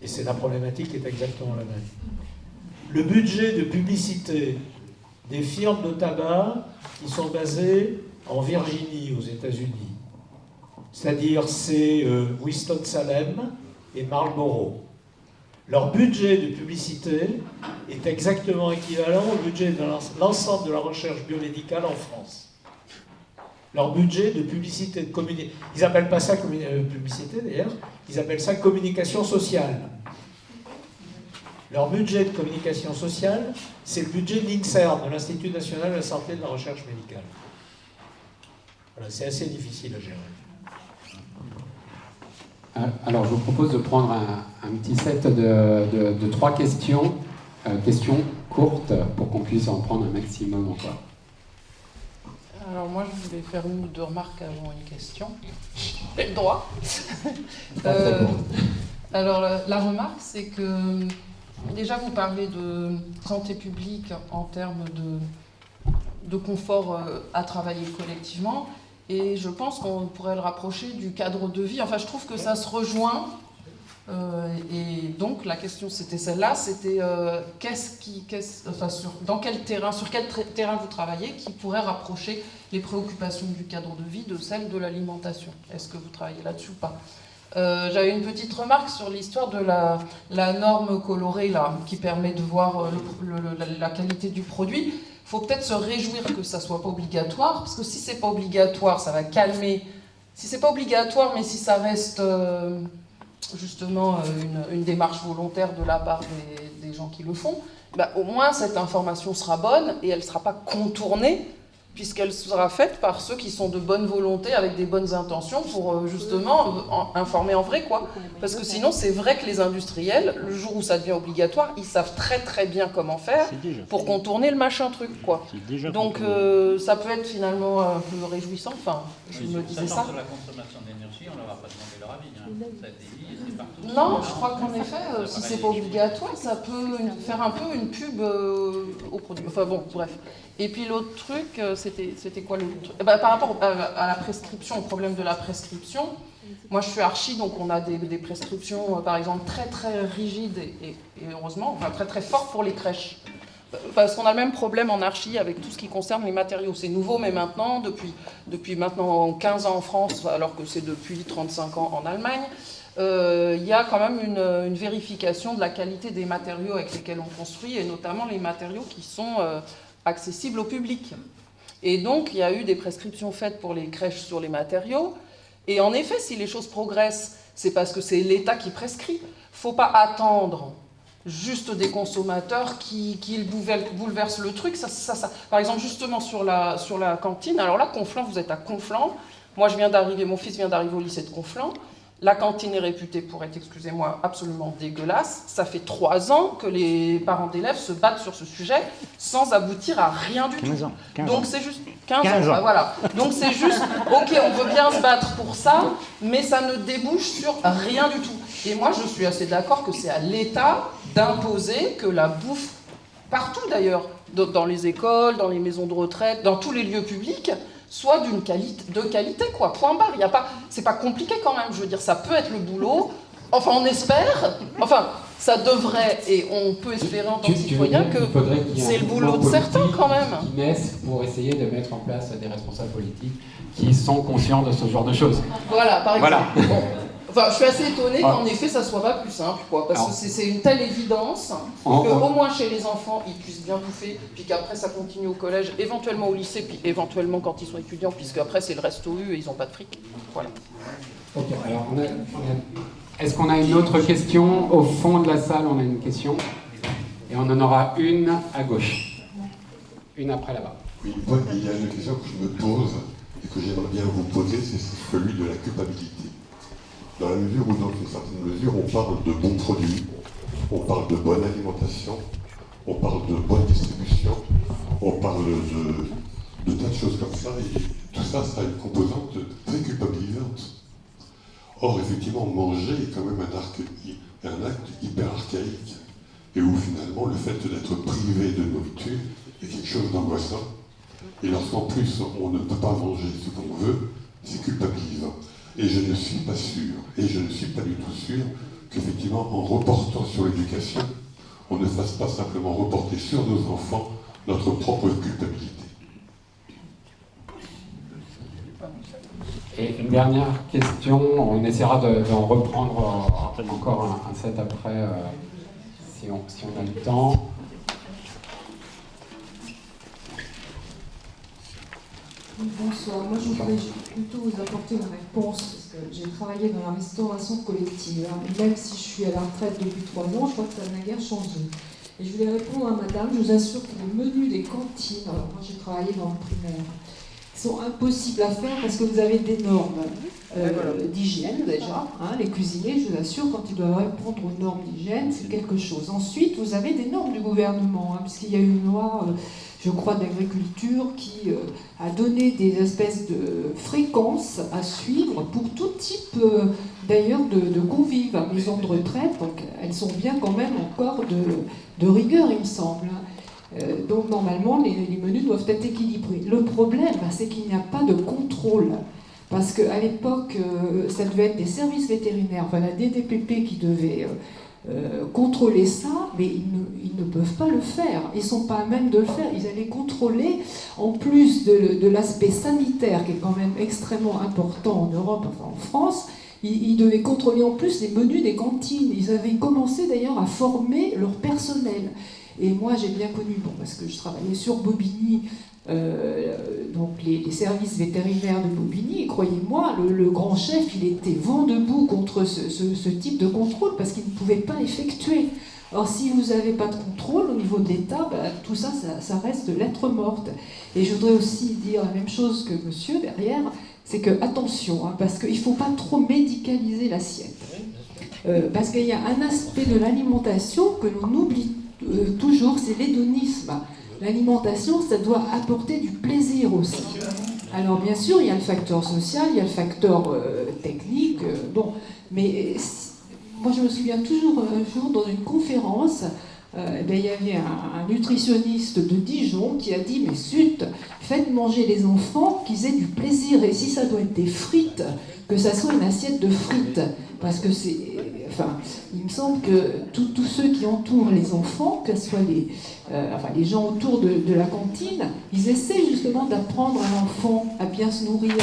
Et c'est la problématique qui est exactement la même. Le budget de publicité des firmes de tabac qui sont basées en Virginie, aux États-Unis, c'est-à-dire c'est Winston-Salem et Marlboro. Leur budget de publicité est exactement équivalent au budget de l'ensemble de la recherche biomédicale en France. Leur budget de publicité, de communication, ils n'appellent pas ça publicité d'ailleurs, ils appellent ça communication sociale. Leur budget de communication sociale, c'est le budget de l'INSERM, de l'Institut national de la santé et de la recherche médicale. Voilà, c'est assez difficile à gérer. Alors, je vous propose de prendre un petit set de 3 questions, questions courtes, pour qu'on puisse en prendre un maximum encore. Alors moi, je voulais faire une ou deux remarques avant une question. J'ai le droit. Alors la remarque, c'est que déjà vous parlez de santé publique en termes de confort à travailler collectivement. Et je pense qu'on pourrait le rapprocher du cadre de vie. Enfin, je trouve que ça se rejoint. Et donc, la question, c'était celle-là. C'était dans quel terrain, sur quel terrain vous travaillez qui pourrait rapprocher les préoccupations du cadre de vie de celles de l'alimentation. Est-ce que vous travaillez là-dessus ou pas? J'avais une petite remarque sur l'histoire de la norme colorée, là, qui permet de voir la qualité du produit. Il faut peut-être se réjouir que ça ne soit pas obligatoire, parce que si c'est pas obligatoire, ça va calmer. Si c'est pas obligatoire, mais si ça reste justement une démarche volontaire de la part des gens qui le font, bah, au moins cette information sera bonne et elle ne sera pas contournée, puisqu'elle sera faite par ceux qui sont de bonne volonté, avec des bonnes intentions, pour justement informer en vrai, quoi. Parce que sinon, c'est vrai que les industriels, le jour où ça devient obligatoire, ils savent très très bien comment faire pour contourner le machin truc, quoi. Donc ça peut être finalement un peu réjouissant, enfin, je me disais ça. Sur la consommation d'énergie, on ne leur a pas demandé leur avis, hein. Ça a été dit, et c'est partout. Non, je crois qu'en effet, si c'est pas obligatoire, ça peut faire un peu une pub au produit. Enfin bon, bref. Et puis l'autre truc, c'était quoi le truc? Par rapport à la prescription, au problème de la prescription, moi je suis archi, donc on a des prescriptions, par exemple, très très rigides et heureusement, enfin très très fortes pour les crèches. Parce qu'on a le même problème en archi avec tout ce qui concerne les matériaux. C'est nouveau, mais maintenant, depuis maintenant 15 ans en France, alors que c'est depuis 35 ans en Allemagne, il y a quand même une vérification de la qualité des matériaux avec lesquels on construit, et notamment les matériaux qui sont accessibles au public. Et donc, il y a eu des prescriptions faites pour les crèches sur les matériaux. Et en effet, si les choses progressent, c'est parce que c'est l'État qui prescrit. Il ne faut pas attendre juste des consommateurs qui bouleversent le truc. Par exemple, justement, sur la cantine, alors là, Conflans, vous êtes à Conflans. Moi, mon fils vient d'arriver au lycée de Conflans. La cantine est réputée pour être, excusez-moi, absolument dégueulasse. Ça fait 3 ans que les parents d'élèves se battent sur ce sujet sans aboutir à rien du tout. 15 ans. Donc c'est juste 15 ans. Bah, voilà. Donc c'est juste, ok, on veut bien se battre pour ça, mais ça ne débouche sur rien du tout. Et moi, je suis assez d'accord que c'est à l'État d'imposer que la bouffe, partout d'ailleurs, dans les écoles, dans les maisons de retraite, dans tous les lieux publics, soit de qualité, quoi, point barre. C'est pas compliqué quand même, je veux dire, ça peut être le boulot, enfin on espère, enfin ça devrait, et on peut espérer en tant que citoyen que c'est le boulot de certains quand même. Qui naissent pour essayer de mettre en place des responsables politiques qui sont conscients de ce genre de choses. Voilà, par exemple. Voilà. Bon. Enfin, je suis assez étonnée qu'en effet, ça soit pas plus simple, quoi, parce que c'est une telle évidence qu'au moins chez les enfants, ils puissent bien bouffer, puis qu'après ça continue au collège, éventuellement au lycée, puis éventuellement quand ils sont étudiants, puisque après c'est le resto U et ils n'ont pas de fric. Voilà. Ok, alors est-ce qu'on a une autre question? Au fond de la salle, on a une question. Et on en aura une à gauche. Une après là-bas. Oui, moi, il y a une question que je me pose et que j'aimerais bien vous poser, c'est celui de la culpabilité. Dans la mesure où, dans une certaine mesure, on parle de bons produits, on parle de bonne alimentation, on parle de bonne distribution, on parle de tas de choses comme ça, et tout ça, ça a une composante très culpabilisante. Or, effectivement, manger est quand même un acte hyper archaïque, et où finalement, le fait d'être privé de nourriture est quelque chose d'angoissant, et lorsqu'en plus, on ne peut pas manger ce qu'on veut, c'est culpabilisant. Et je ne suis pas sûr, et je ne suis pas du tout sûr, qu'effectivement, en reportant sur l'éducation, on ne fasse pas simplement reporter sur nos enfants notre propre culpabilité. Et une dernière question, on essaiera d'en reprendre encore un set après, si on a le temps. Bonsoir, moi je voudrais plutôt vous apporter une réponse, parce que j'ai travaillé dans la restauration collective, même si je suis à la retraite depuis 3 ans, je crois que ça n'a guère changé. Et je voulais répondre à madame, je vous assure que les menus des cantines, alors moi j'ai travaillé dans le primaire, sont impossibles à faire parce que vous avez des normes d'hygiène déjà, les cuisiniers, je vous assure, quand ils doivent répondre aux normes d'hygiène, c'est quelque chose. Ensuite, vous avez des normes du gouvernement, puisqu'il y a une loi... je crois, d'agriculture qui a donné des espèces de fréquences à suivre pour tout type, d'ailleurs, de convives à maison de retraite. Donc, elles sont bien quand même encore de rigueur, il me semble. Donc, normalement, les menus doivent être équilibrés. Le problème, c'est qu'il n'y a pas de contrôle. Parce qu'à l'époque, ça devait être des services vétérinaires, enfin la DDPP qui devait... contrôler ça, mais ils ne peuvent pas le faire. Ils ne sont pas à même de le faire. Ils allaient contrôler, en plus de l'aspect sanitaire, qui est quand même extrêmement important en Europe, enfin en France, ils devaient contrôler en plus les menus des cantines. Ils avaient commencé d'ailleurs à former leur personnel. Et moi, j'ai bien connu, parce que je travaillais sur Bobigny, donc les services vétérinaires de Bobigny, et croyez-moi, le grand chef, il était vent debout contre ce type de contrôle parce qu'il ne pouvait pas effectuer. Or, si vous n'avez pas de contrôle au niveau de l'État, tout ça, ça reste lettre morte. Et je voudrais aussi dire la même chose que monsieur derrière, c'est que, attention, parce qu'il ne faut pas trop médicaliser l'assiette. Parce qu'il y a un aspect de l'alimentation que l'on oublie toujours, c'est l'hédonisme. L'alimentation, ça doit apporter du plaisir aussi. Alors bien sûr, il y a le facteur social, il y a le facteur technique, mais moi je me souviens toujours un jour dans une conférence, il y avait un nutritionniste de Dijon qui a dit « Mais zut, faites manger les enfants, qu'ils aient du plaisir. Et si ça doit être des frites, que ça soit une assiette de frites. » Parce que c'est... Enfin, il me semble que tous ceux qui entourent les enfants, que ce soit les gens autour de la cantine, ils essaient justement d'apprendre à l'enfant à bien se nourrir.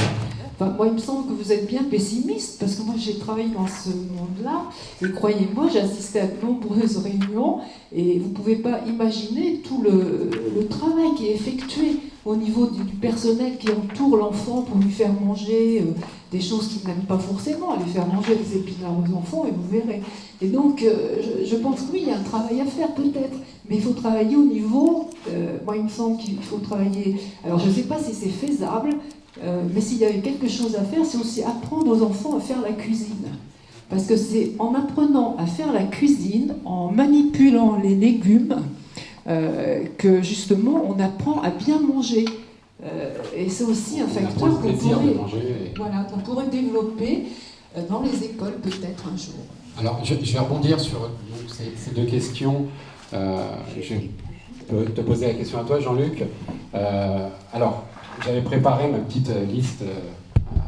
Enfin, moi, il me semble que vous êtes bien pessimiste, parce que moi, j'ai travaillé dans ce monde-là, et croyez-moi, j'ai assisté à de nombreuses réunions, et vous ne pouvez pas imaginer tout le travail qui est effectué au niveau du personnel qui entoure l'enfant pour lui faire manger des choses qu'il n'aime pas forcément, aller faire manger des épinards aux enfants, et vous verrez. Et donc, je pense que oui, il y a un travail à faire peut-être, mais il faut travailler au niveau, moi, il me semble qu'il faut travailler, alors je ne sais pas si c'est faisable, mais s'il y avait quelque chose à faire, c'est aussi apprendre aux enfants à faire la cuisine. Parce que c'est en apprenant à faire la cuisine, en manipulant les légumes, que justement on apprend à bien manger. Et c'est aussi un facteur qu'on pourrait développer dans les écoles peut-être un jour. Alors je vais rebondir sur ces deux questions. Je peux te poser la question à toi, Jean-Luc. Alors, j'avais préparé ma petite liste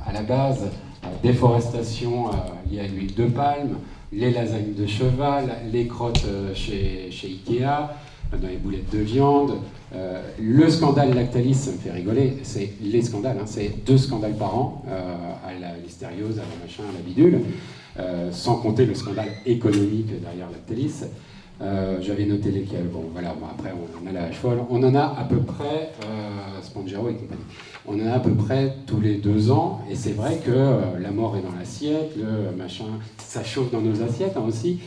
à la base, déforestation liée à l'huile de palme, les lasagnes de cheval, les crottes chez Ikea, dans les boulettes de viande, le scandale Lactalis, ça me fait rigoler, c'est les scandales, hein, c'est 2 scandales par an, à la listériose, à la machin, à la bidule, sans compter le scandale économique derrière Lactalis. J'avais noté lesquels, bon voilà, bon, après on a la hache folle, on en a à peu près, Spangero et compagnie, on en a à peu près tous les 2 ans, et c'est vrai que la mort est dans l'assiette, le machin, ça chauffe dans nos assiettes hein, aussi,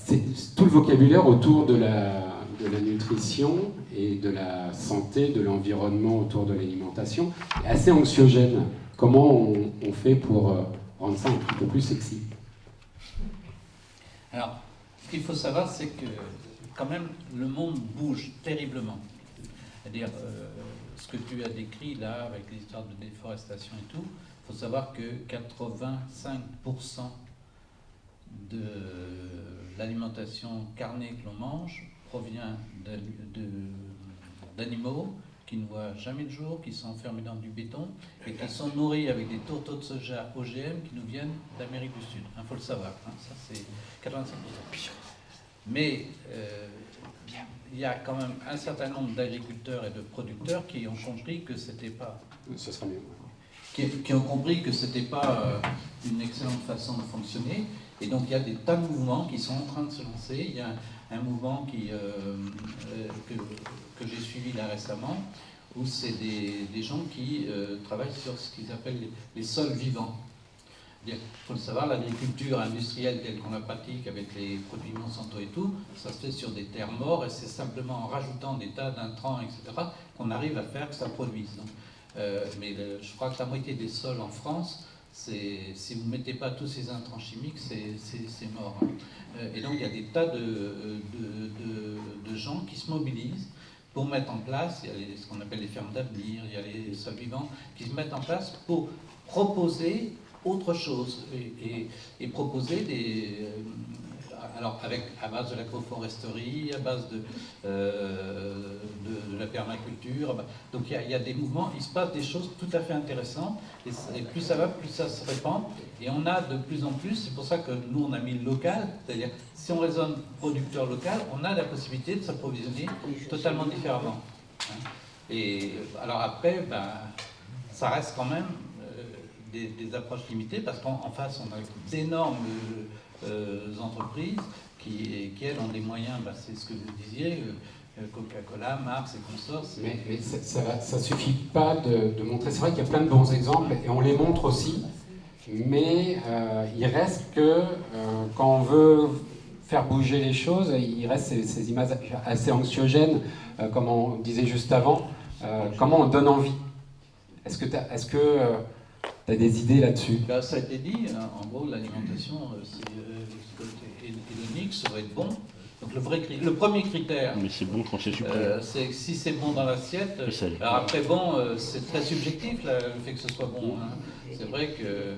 c'est tout le vocabulaire autour de la nutrition et de la santé, de l'environnement autour de l'alimentation, est assez anxiogène. Comment on fait pour rendre ça un petit peu plus sexy? Alors, ce qu'il faut savoir, c'est que quand même le monde bouge terriblement. C'est-à-dire, ce que tu as décrit là, avec l'histoire de déforestation et tout, il faut savoir que 85% de l'alimentation carnée que l'on mange provient d'animaux qui ne voient jamais le jour, qui sont enfermés dans du béton et qui sont nourris avec des tourteaux de soja OGM qui nous viennent d'Amérique du Sud. Il faut le savoir, hein, ça c'est 85%. Mais il y a quand même un certain nombre d'agriculteurs et de producteurs qui ont compris que c'était pas... Ce sera mieux. Qui ont compris que c'était pas une excellente façon de fonctionner. Et donc il y a des tas de mouvements qui sont en train de se lancer. Il y a un mouvement que j'ai suivi là récemment, où c'est des gens qui travaillent sur ce qu'ils appellent les sols vivants. Il faut le savoir, l'agriculture industrielle telle qu'on la pratique avec les produits Monsanto et tout, ça se fait sur des terres mortes et c'est simplement en rajoutant des tas d'intrants, etc., qu'on arrive à faire que ça produise. Donc, mais je crois que la moitié des sols en France, si vous ne mettez pas tous ces intrants chimiques, c'est mort. Et donc il y a des tas de gens qui se mobilisent pour mettre en place, il y a ce qu'on appelle les fermes d'avenir, il y a les sols vivants, qui se mettent en place pour proposer autre chose et proposer alors à base de l'agroforesterie, à base de la permaculture. Donc il y a des mouvements, il se passe des choses tout à fait intéressantes et plus ça va, plus ça se répand et on a de plus en plus, c'est pour ça que nous on a mis le local, c'est-à-dire si on raisonne producteur local, on a la possibilité de s'approvisionner totalement différemment. Et alors après, ça reste quand même des approches limitées parce qu'en face on a d'énormes entreprises qui elles ont des moyens, c'est ce que vous disiez, Coca-Cola, Mars et consorts. Mais ça suffit pas de montrer, c'est vrai qu'il y a plein de bons exemples et on les montre aussi, mais il reste que quand on veut faire bouger les choses, il reste ces images assez anxiogènes, comme on disait juste avant, comment on donne envie. Est-ce que tu as des idées là-dessus? Ça a été dit, en gros, l'alimentation hédonique serait bon. Donc le premier critère, mais c'est bon quand c'est sucré. C'est si c'est bon dans l'assiette. Alors après, bon, c'est très subjectif le fait que ce soit bon. Hein. C'est vrai que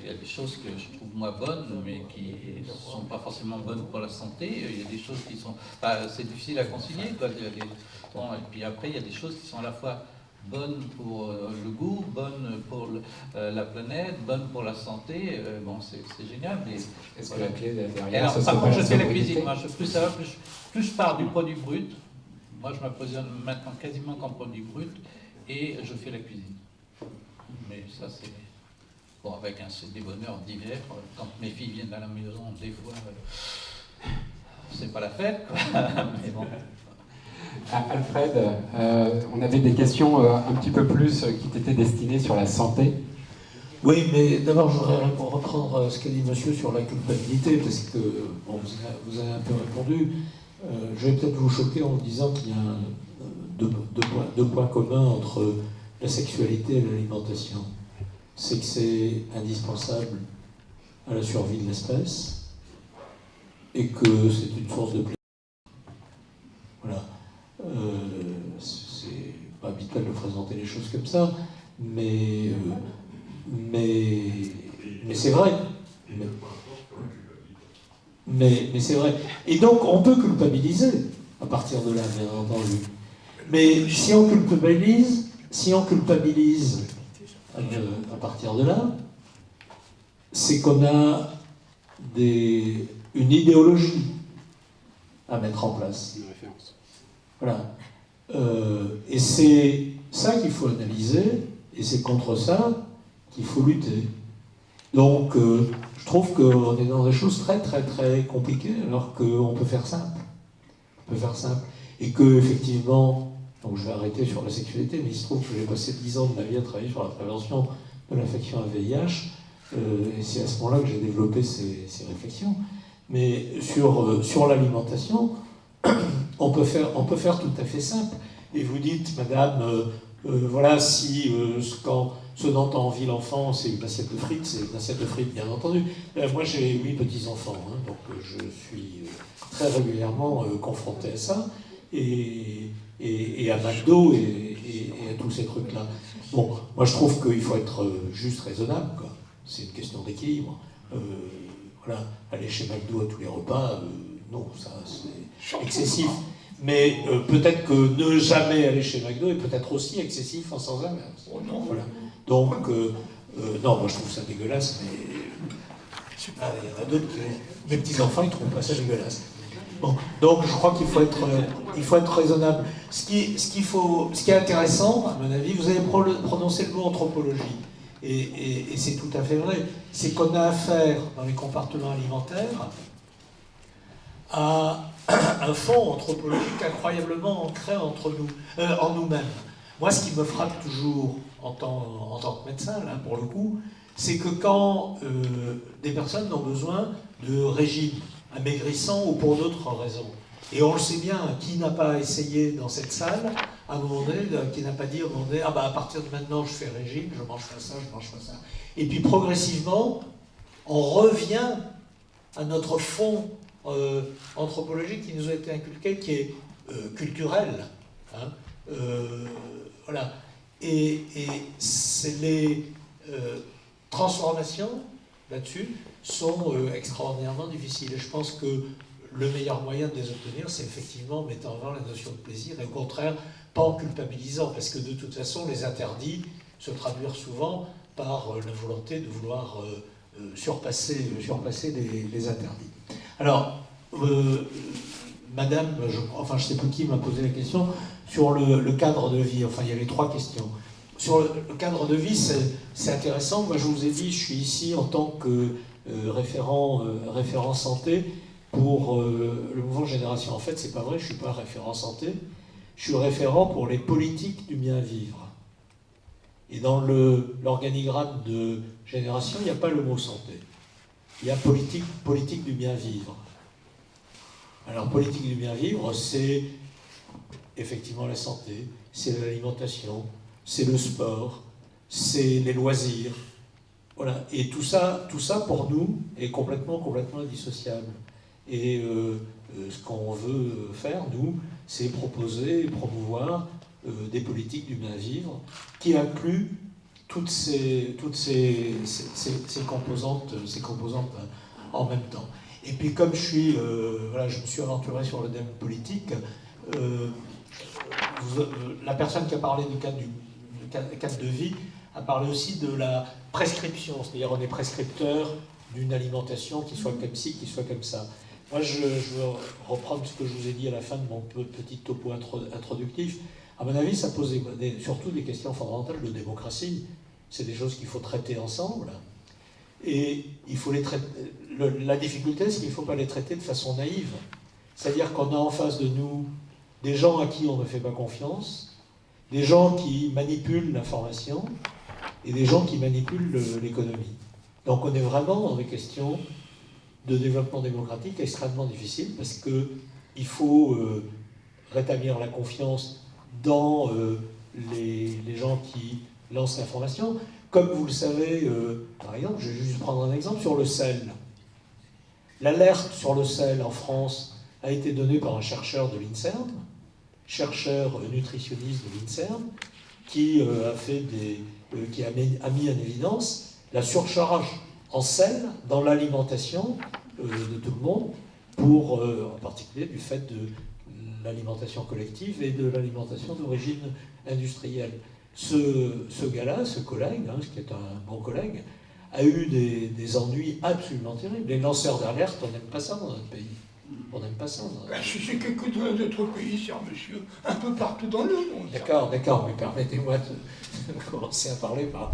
Il y a des choses que je trouve moins bonnes, mais qui ne sont pas forcément bonnes pour la santé. Il y a des choses qui sont... c'est difficile à concilier, quoi. Il y a bon, et puis après, il y a des choses qui sont à la fois bonnes pour le goût, bonnes pour la planète, bonnes pour la santé. Bon, c'est génial. Mais est-ce que la clé derrière alors, ça, par contre, je fais la sobriété cuisine. Moi, plus je pars du produit brut, moi je m'approvisionne maintenant quasiment qu'en produit brut, et je fais la cuisine. Mais ça, c'est... Bon, avec des bonheurs divers. Quand mes filles viennent à la maison, des fois, c'est pas la fête, quoi. Mais bon. Alfred, on avait des questions un petit peu plus qui t'étaient destinées sur la santé. Oui, mais d'abord, je voudrais reprendre ce qu'a dit monsieur sur la culpabilité, parce que bon, vous avez un peu répondu. Je vais peut-être vous choquer en vous disant qu'il y a deux points communs entre la sexualité et l'alimentation. C'est que c'est indispensable à la survie de l'espèce et que c'est une source de plaisir. Voilà. C'est pas habituel de présenter les choses comme ça, mais c'est vrai. Mais c'est vrai. Et donc, on peut culpabiliser à partir de là, bien entendu. Mais si on culpabilise à partir de là, c'est qu'on a une idéologie à mettre en place. Une référence. Voilà. Et c'est ça qu'il faut analyser, et c'est contre ça qu'il faut lutter. Donc, je trouve qu'on est dans des choses très, très, très compliquées, alors qu'on peut faire simple. On peut faire simple. Et que, effectivement, donc je vais arrêter sur la sexualité, mais il se trouve que j'ai passé 10 ans de ma vie à travailler sur la prévention de l'infection à VIH, et c'est à ce moment-là que j'ai développé ces réflexions. Mais sur l'alimentation, on peut faire tout à fait simple. Et vous dites, madame, voilà, si ce dont a envie l'enfant, c'est une assiette de frites, c'est une assiette de frites, bien entendu. Moi, j'ai 8 petits-enfants, hein, donc je suis très régulièrement confronté à ça, et à McDo et à tous ces trucs-là. Bon, moi, je trouve qu'il faut être juste raisonnable, quoi. C'est une question d'équilibre. Voilà, aller chez McDo à tous les repas, non, ça, c'est excessif. Mais peut-être que ne jamais aller chez McDo est peut-être aussi excessif en sans jamais. Voilà. Donc, non, moi je trouve ça dégueulasse, mais il y en a d'autres, mes petits-enfants, ils ne trouvent pas ça dégueulasse. Bon, donc je crois qu'il faut être raisonnable. Ce qui est intéressant, à mon avis, vous avez prononcé le mot anthropologie, et c'est tout à fait vrai, c'est qu'on a affaire dans les comportements alimentaires à un fond anthropologique incroyablement ancré en nous-mêmes. Moi, ce qui me frappe toujours en tant que médecin, là, pour le coup, c'est que quand des personnes ont besoin de régimes amaigrissants ou pour d'autres raisons, et on le sait bien, qui n'a pas essayé dans cette salle, à un moment donné, qui n'a pas dit à un moment donné, ah bah à partir de maintenant je fais régime, je mange pas ça, je mange pas ça. Et puis progressivement, on revient à notre fond anthropologique qui nous a été inculqué, qui est culturel. Hein, voilà. Et les transformations là-dessus sont extraordinairement difficiles. Et je pense que le meilleur moyen de les obtenir, c'est effectivement en mettant en avant la notion de plaisir et au contraire, pas en culpabilisant, parce que de toute façon, les interdits se traduisent souvent par la volonté de vouloir surpasser les interdits. Alors, madame, je ne sais plus qui m'a posé la question, sur le cadre de vie, enfin il y avait 3 questions. Sur le cadre de vie, c'est intéressant. Moi, je vous ai dit, je suis ici en tant que référent santé pour le mouvement Génération. En fait, c'est pas vrai, je ne suis pas référent santé. Je suis référent pour les politiques du bien vivre. Et dans l'organigramme de Génération, il n'y a pas le mot santé. Il y a politique du bien vivre. Alors, politique du bien vivre, c'est effectivement la santé, c'est l'alimentation, c'est le sport, c'est les loisirs. Voilà. Et tout ça pour nous, est complètement indissociable. Et ce qu'on veut faire, nous, c'est proposer et promouvoir des politiques du bien vivre qui incluent toutes ces composantes en même temps. Et puis comme je me suis aventuré sur le domaine politique, la personne qui a parlé du cadre de vie a parlé aussi de la prescription, c'est-à-dire on est prescripteur d'une alimentation qui soit comme ci, qui soit comme ça. Moi, je veux reprendre ce que je vous ai dit à la fin de mon petit topo introductif. À mon avis, ça pose surtout des questions fondamentales de démocratie. C'est des choses qu'il faut traiter ensemble. Et il faut les traiter. La difficulté, c'est qu'il ne faut pas les traiter de façon naïve. C'est-à-dire qu'on a en face de nous des gens à qui on ne fait pas confiance, des gens qui manipulent l'information et des gens qui manipulent l'économie. Donc on est vraiment dans des questions de développement démocratique extrêmement difficiles parce qu'il faut rétablir la confiance dans les gens qui lancent l'information. Comme vous le savez, par exemple, je vais juste prendre un exemple sur le sel. L'alerte sur le sel en France a été donnée par un chercheur de l'INSERM, chercheur nutritionniste de l'INSERM, qui a mis en évidence la surcharge en sel dans l'alimentation de tout le monde, en particulier du fait de l'alimentation collective et de l'alimentation d'origine industrielle. Ce gars-là, ce collègue, qui est un bon collègue, a eu des ennuis absolument terribles. Les lanceurs d'alerte, on n'aime pas ça dans notre pays. On n'aime pas ça. C'est quelque chose d'autres pays, cher monsieur, un peu partout dans le monde. D'accord, mais permettez-moi de commencer à parler par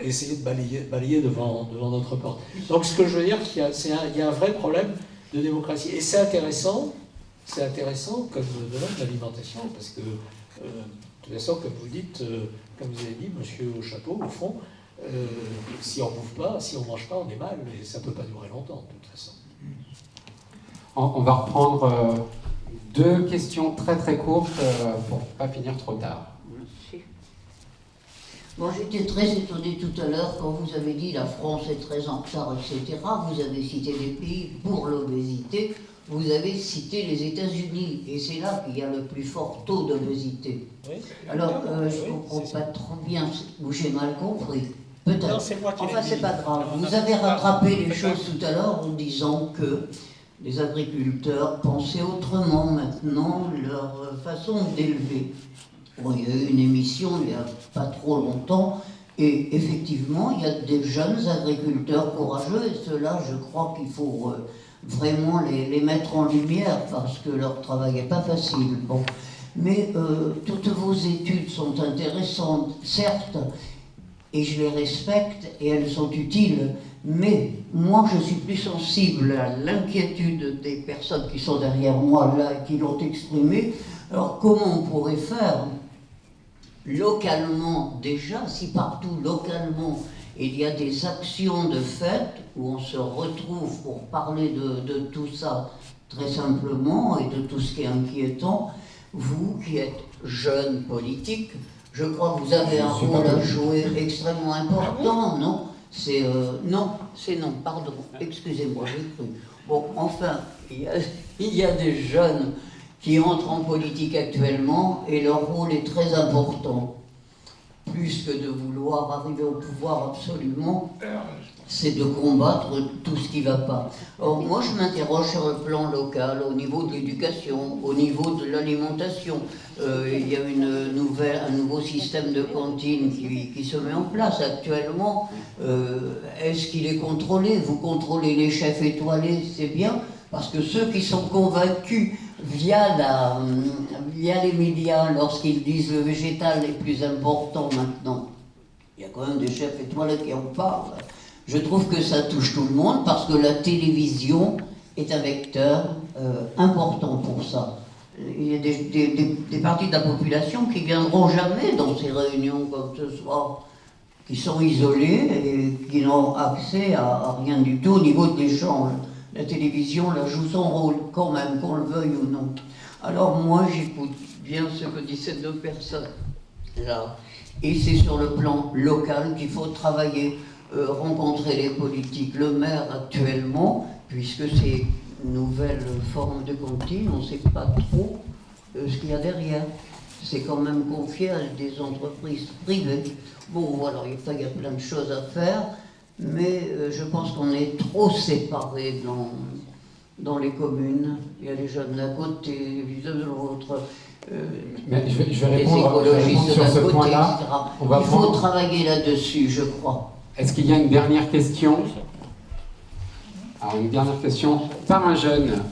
essayer de balayer devant notre porte. Donc ce que je veux dire, il y a un vrai problème de démocratie. Et c'est intéressant comme domaine de l'alimentation, parce que, de toute façon, comme vous dites, comme vous avez dit, monsieur au chapeau, au fond, si on ne bouffe pas, si on ne mange pas, on est mal, et ça ne peut pas durer longtemps, de toute façon. On va reprendre deux questions très très courtes pour ne pas finir trop tard. Bon, j'étais très étonnée tout à l'heure quand vous avez dit la France est très en retard, etc. Vous avez cité des pays pour l'obésité, vous avez cité les États-Unis, et c'est là qu'il y a le plus fort taux d'obésité. Oui. Alors, je ne comprends pas trop bien, ou j'ai mal compris. Peut-être. Enfin, c'est pas grave. Vous avez rattrapé les choses tout à l'heure en disant que les agriculteurs pensaient autrement maintenant leur façon d'élever. Bon, il y a eu une émission il n'y a pas trop longtemps, et effectivement, il y a des jeunes agriculteurs courageux, et ceux-là, je crois qu'il faut vraiment les mettre en lumière, parce que leur travail n'est pas facile. Bon. Mais toutes vos études sont intéressantes, certes, et je les respecte, et elles sont utiles, mais moi, je suis plus sensible à l'inquiétude des personnes qui sont derrière moi, là, qui l'ont exprimé. Alors, comment on pourrait faire localement, déjà, si partout, localement, il y a des actions de fête où on se retrouve pour parler de tout ça très simplement et de tout ce qui est inquiétant, vous qui êtes jeune politique, je crois que vous avez un rôle à jouer extrêmement important, non ? Non, pardon, excusez-moi, j'ai cru. Bon, enfin, il y a des jeunes qui entrent en politique actuellement et leur rôle est très important. Plus que de vouloir arriver au pouvoir absolument, c'est de combattre tout ce qui ne va pas. Or, moi, je m'interroge sur le plan local, au niveau de l'éducation, au niveau de l'alimentation. Il y a un nouveau système de cantine qui se met en place actuellement. Est-ce qu'il est contrôlé ? Vous contrôlez les chefs étoilés, c'est bien, parce que ceux qui sont convaincus via les médias, lorsqu'ils disent le végétal est plus important maintenant, il y a quand même des chefs étoilés qui en parlent. Je trouve que ça touche tout le monde parce que la télévision est un vecteur important pour ça. Il y a des parties de la population qui viendront jamais dans ces réunions comme ce soir, qui sont isolées et qui n'ont accès à rien du tout au niveau de l'échange. La télévision là, joue son rôle quand même, qu'on le veuille ou non. Alors moi, j'écoute bien ce que disent ces deux personnes là. Et c'est sur le plan local qu'il faut travailler, rencontrer les politiques. Le maire actuellement, puisque c'est une nouvelle forme de cantine, on ne sait pas trop ce qu'il y a derrière. c'est quand même confié à des entreprises privées. Bon, voilà, il y a plein de choses à faire, mais je pense qu'on est trop séparés dans les communes. Il y a les jeunes d'un côté, les vieux de l'autre. Mais je vais les répondre écologistes sur d'un ce côté, point-là. etc. Il faut travailler là-dessus, je crois. Est-ce qu'il y a une dernière question? Alors, une dernière question par un jeune,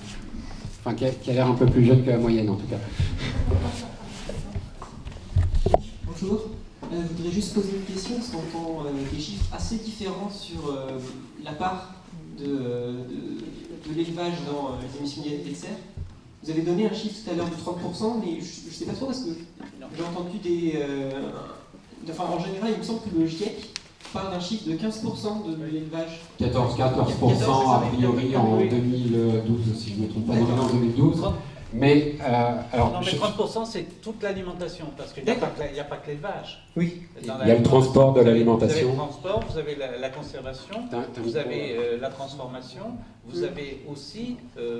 enfin qui a l'air un peu plus jeune que la moyenne en tout cas. Bonjour, je voudrais juste poser une question parce qu'on entend des chiffres assez différents sur la part de l'élevage dans les émissions de gaz à effet de serre. Vous avez donné un chiffre tout à l'heure de 30%, mais je ne sais pas trop parce que j'ai entendu enfin, en général, il me semble que le GIEC parle d'un chiffre de 15% de l'élevage. 14% a priori en 2012, si je ne me trompe pas, en 2012. Mais, alors, non, mais 30% c'est toute l'alimentation, parce qu'il n'y a pas que l'élevage. Oui. Il y a le transport de l'alimentation. Vous avez le transport, vous avez la conservation, vous avez la transformation, vous avez aussi,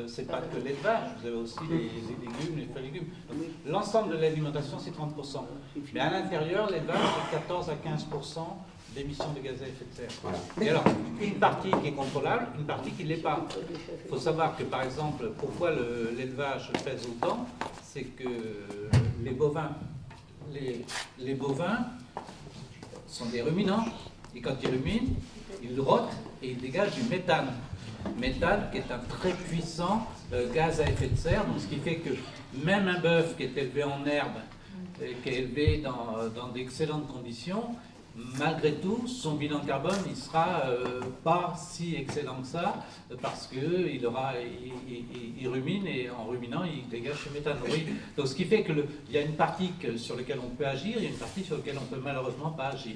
c'est pas que l'élevage, vous avez aussi les légumes, les fruits et légumes. L'ensemble de l'alimentation c'est 30%. Mais à l'intérieur, l'élevage c'est 14 à 15% d'émissions de gaz à effet de serre. Voilà. Et alors, une partie qui est contrôlable, une partie qui ne l'est pas. Il faut savoir que, par exemple, pourquoi l'élevage pèse autant, c'est que les bovins sont des ruminants, et quand ils ruminent, ils rôtent et ils dégagent du méthane. Méthane qui est un très puissant gaz à effet de serre, donc ce qui fait que même un bœuf qui est élevé en herbe, qui est élevé dans d'excellentes conditions, malgré tout, son bilan carbone, il sera pas si excellent que ça, parce qu'il rumine, et en ruminant, il dégage ce méthane. Oui. Donc, ce qui fait qu'il y a une partie sur laquelle on peut agir, il y a une partie sur laquelle on peut malheureusement pas agir.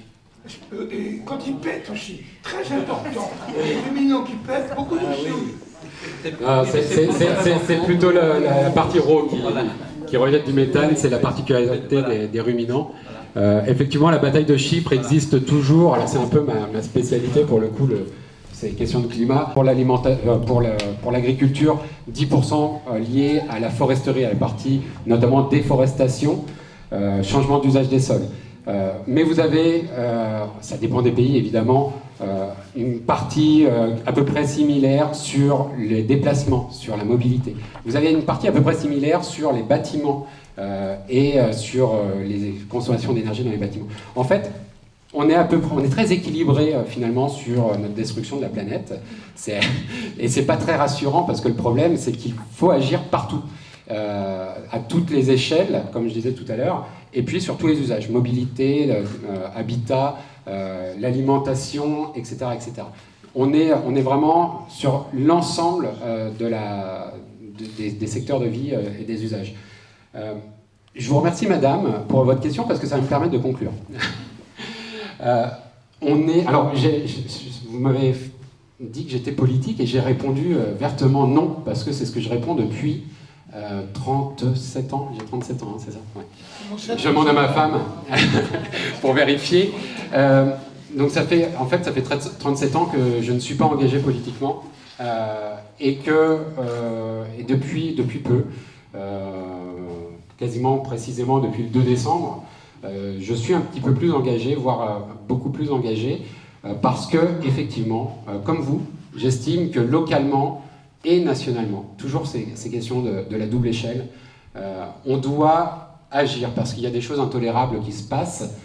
Et quand il pète aussi, très important. Les ruminants qui pètent, beaucoup de c'est plutôt la partie raw qui rejette du méthane, c'est la particularité des ruminants. Effectivement, la bataille de chiffres existe toujours. Alors c'est un peu ma spécialité pour le coup, c'est question de climat. Pour l'agriculture, 10% liés à la foresterie, à la partie notamment déforestation, changement d'usage des sols. Mais vous avez, ça dépend des pays évidemment, une partie à peu près similaire sur les déplacements, sur la mobilité. Vous avez une partie à peu près similaire sur les bâtiments et sur les consommations d'énergie dans les bâtiments. En fait, on est très équilibré finalement sur notre destruction de la planète. Et c'est pas très rassurant parce que le problème, c'est qu'il faut agir partout, à toutes les échelles, comme je disais tout à l'heure, et puis sur tous les usages, mobilité, habitat, l'alimentation, etc., etc. On est vraiment sur l'ensemble des secteurs de vie et des usages. Je vous remercie, madame, pour votre question, parce que ça va me permettre de conclure. Alors, vous m'avez dit que j'étais politique, et j'ai répondu vertement non, parce que c'est ce que je réponds depuis 37 ans. J'ai 37 ans, hein, c'est ça, ouais. Je demande à ma femme pour vérifier. Donc ça fait 37 ans que je ne suis pas engagé politiquement, et depuis peu, quasiment précisément depuis le 2 décembre, je suis un petit peu plus engagé, voire beaucoup plus engagé, parce que, effectivement, comme vous, j'estime que localement et nationalement, toujours ces questions de la double échelle, on doit agir, parce qu'il y a des choses intolérables qui se passent,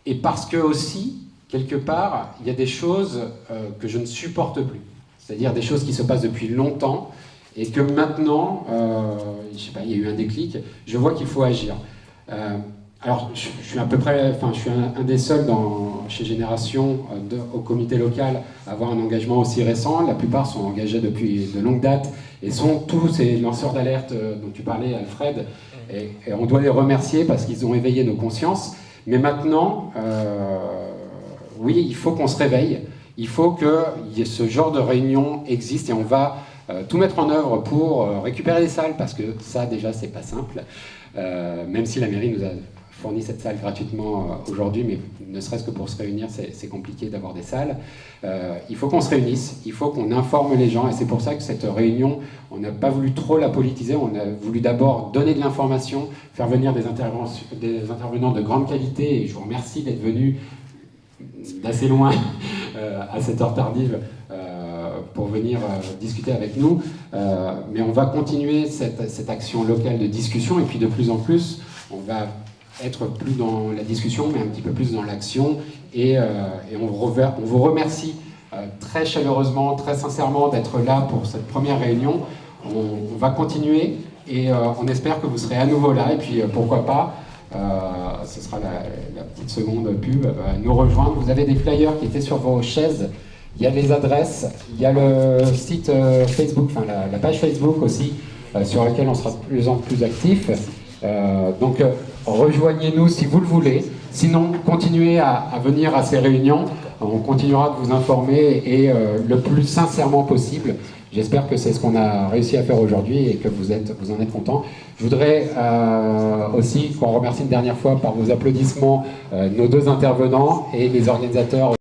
et parce que aussi, quelque part, il y a des choses que je ne supporte plus. C'est-à-dire des choses qui se passent depuis longtemps, et que maintenant, je sais pas, il y a eu un déclic, je vois qu'il faut agir. Alors, je suis un des seuls chez Génération, au comité local, à avoir un engagement aussi récent. La plupart sont engagés depuis de longues dates, et sont tous ces lanceurs d'alerte dont tu parlais, Alfred, et on doit les remercier parce qu'ils ont éveillé nos consciences. Mais maintenant, oui, il faut qu'on se réveille, il faut que ce genre de réunion existe, et on va tout mettre en œuvre pour récupérer les salles, parce que ça déjà c'est pas simple, même si la mairie nous a fourni cette salle gratuitement aujourd'hui, mais ne serait-ce que pour se réunir, c'est compliqué d'avoir des salles. Il faut qu'on se réunisse, il faut qu'on informe les gens, et c'est pour ça que cette réunion, on n'a pas voulu trop la politiser, on a voulu d'abord donner de l'information, faire venir des intervenants de grande qualité, et je vous remercie d'être venus d'assez loin à cette heure tardive pour venir discuter avec nous. Mais on va continuer cette action locale de discussion, et puis de plus en plus, on va être plus dans la discussion, mais un petit peu plus dans l'action. Et on vous remercie très chaleureusement, très sincèrement d'être là pour cette première réunion. On va continuer et on espère que vous serez à nouveau là. Et puis pourquoi pas, ce sera la petite seconde pub, nous rejoindre. Vous avez des flyers qui étaient sur vos chaises. Il y a les adresses, il y a le site Facebook, enfin la page Facebook aussi, sur laquelle on sera de plus en plus actif. Donc rejoignez-nous si vous le voulez. Sinon, continuez à venir à ces réunions. On continuera de vous informer et le plus sincèrement possible. J'espère que c'est ce qu'on a réussi à faire aujourd'hui et que vous en êtes contents. Je voudrais aussi qu'on remercie une dernière fois par vos applaudissements nos deux intervenants et les organisateurs.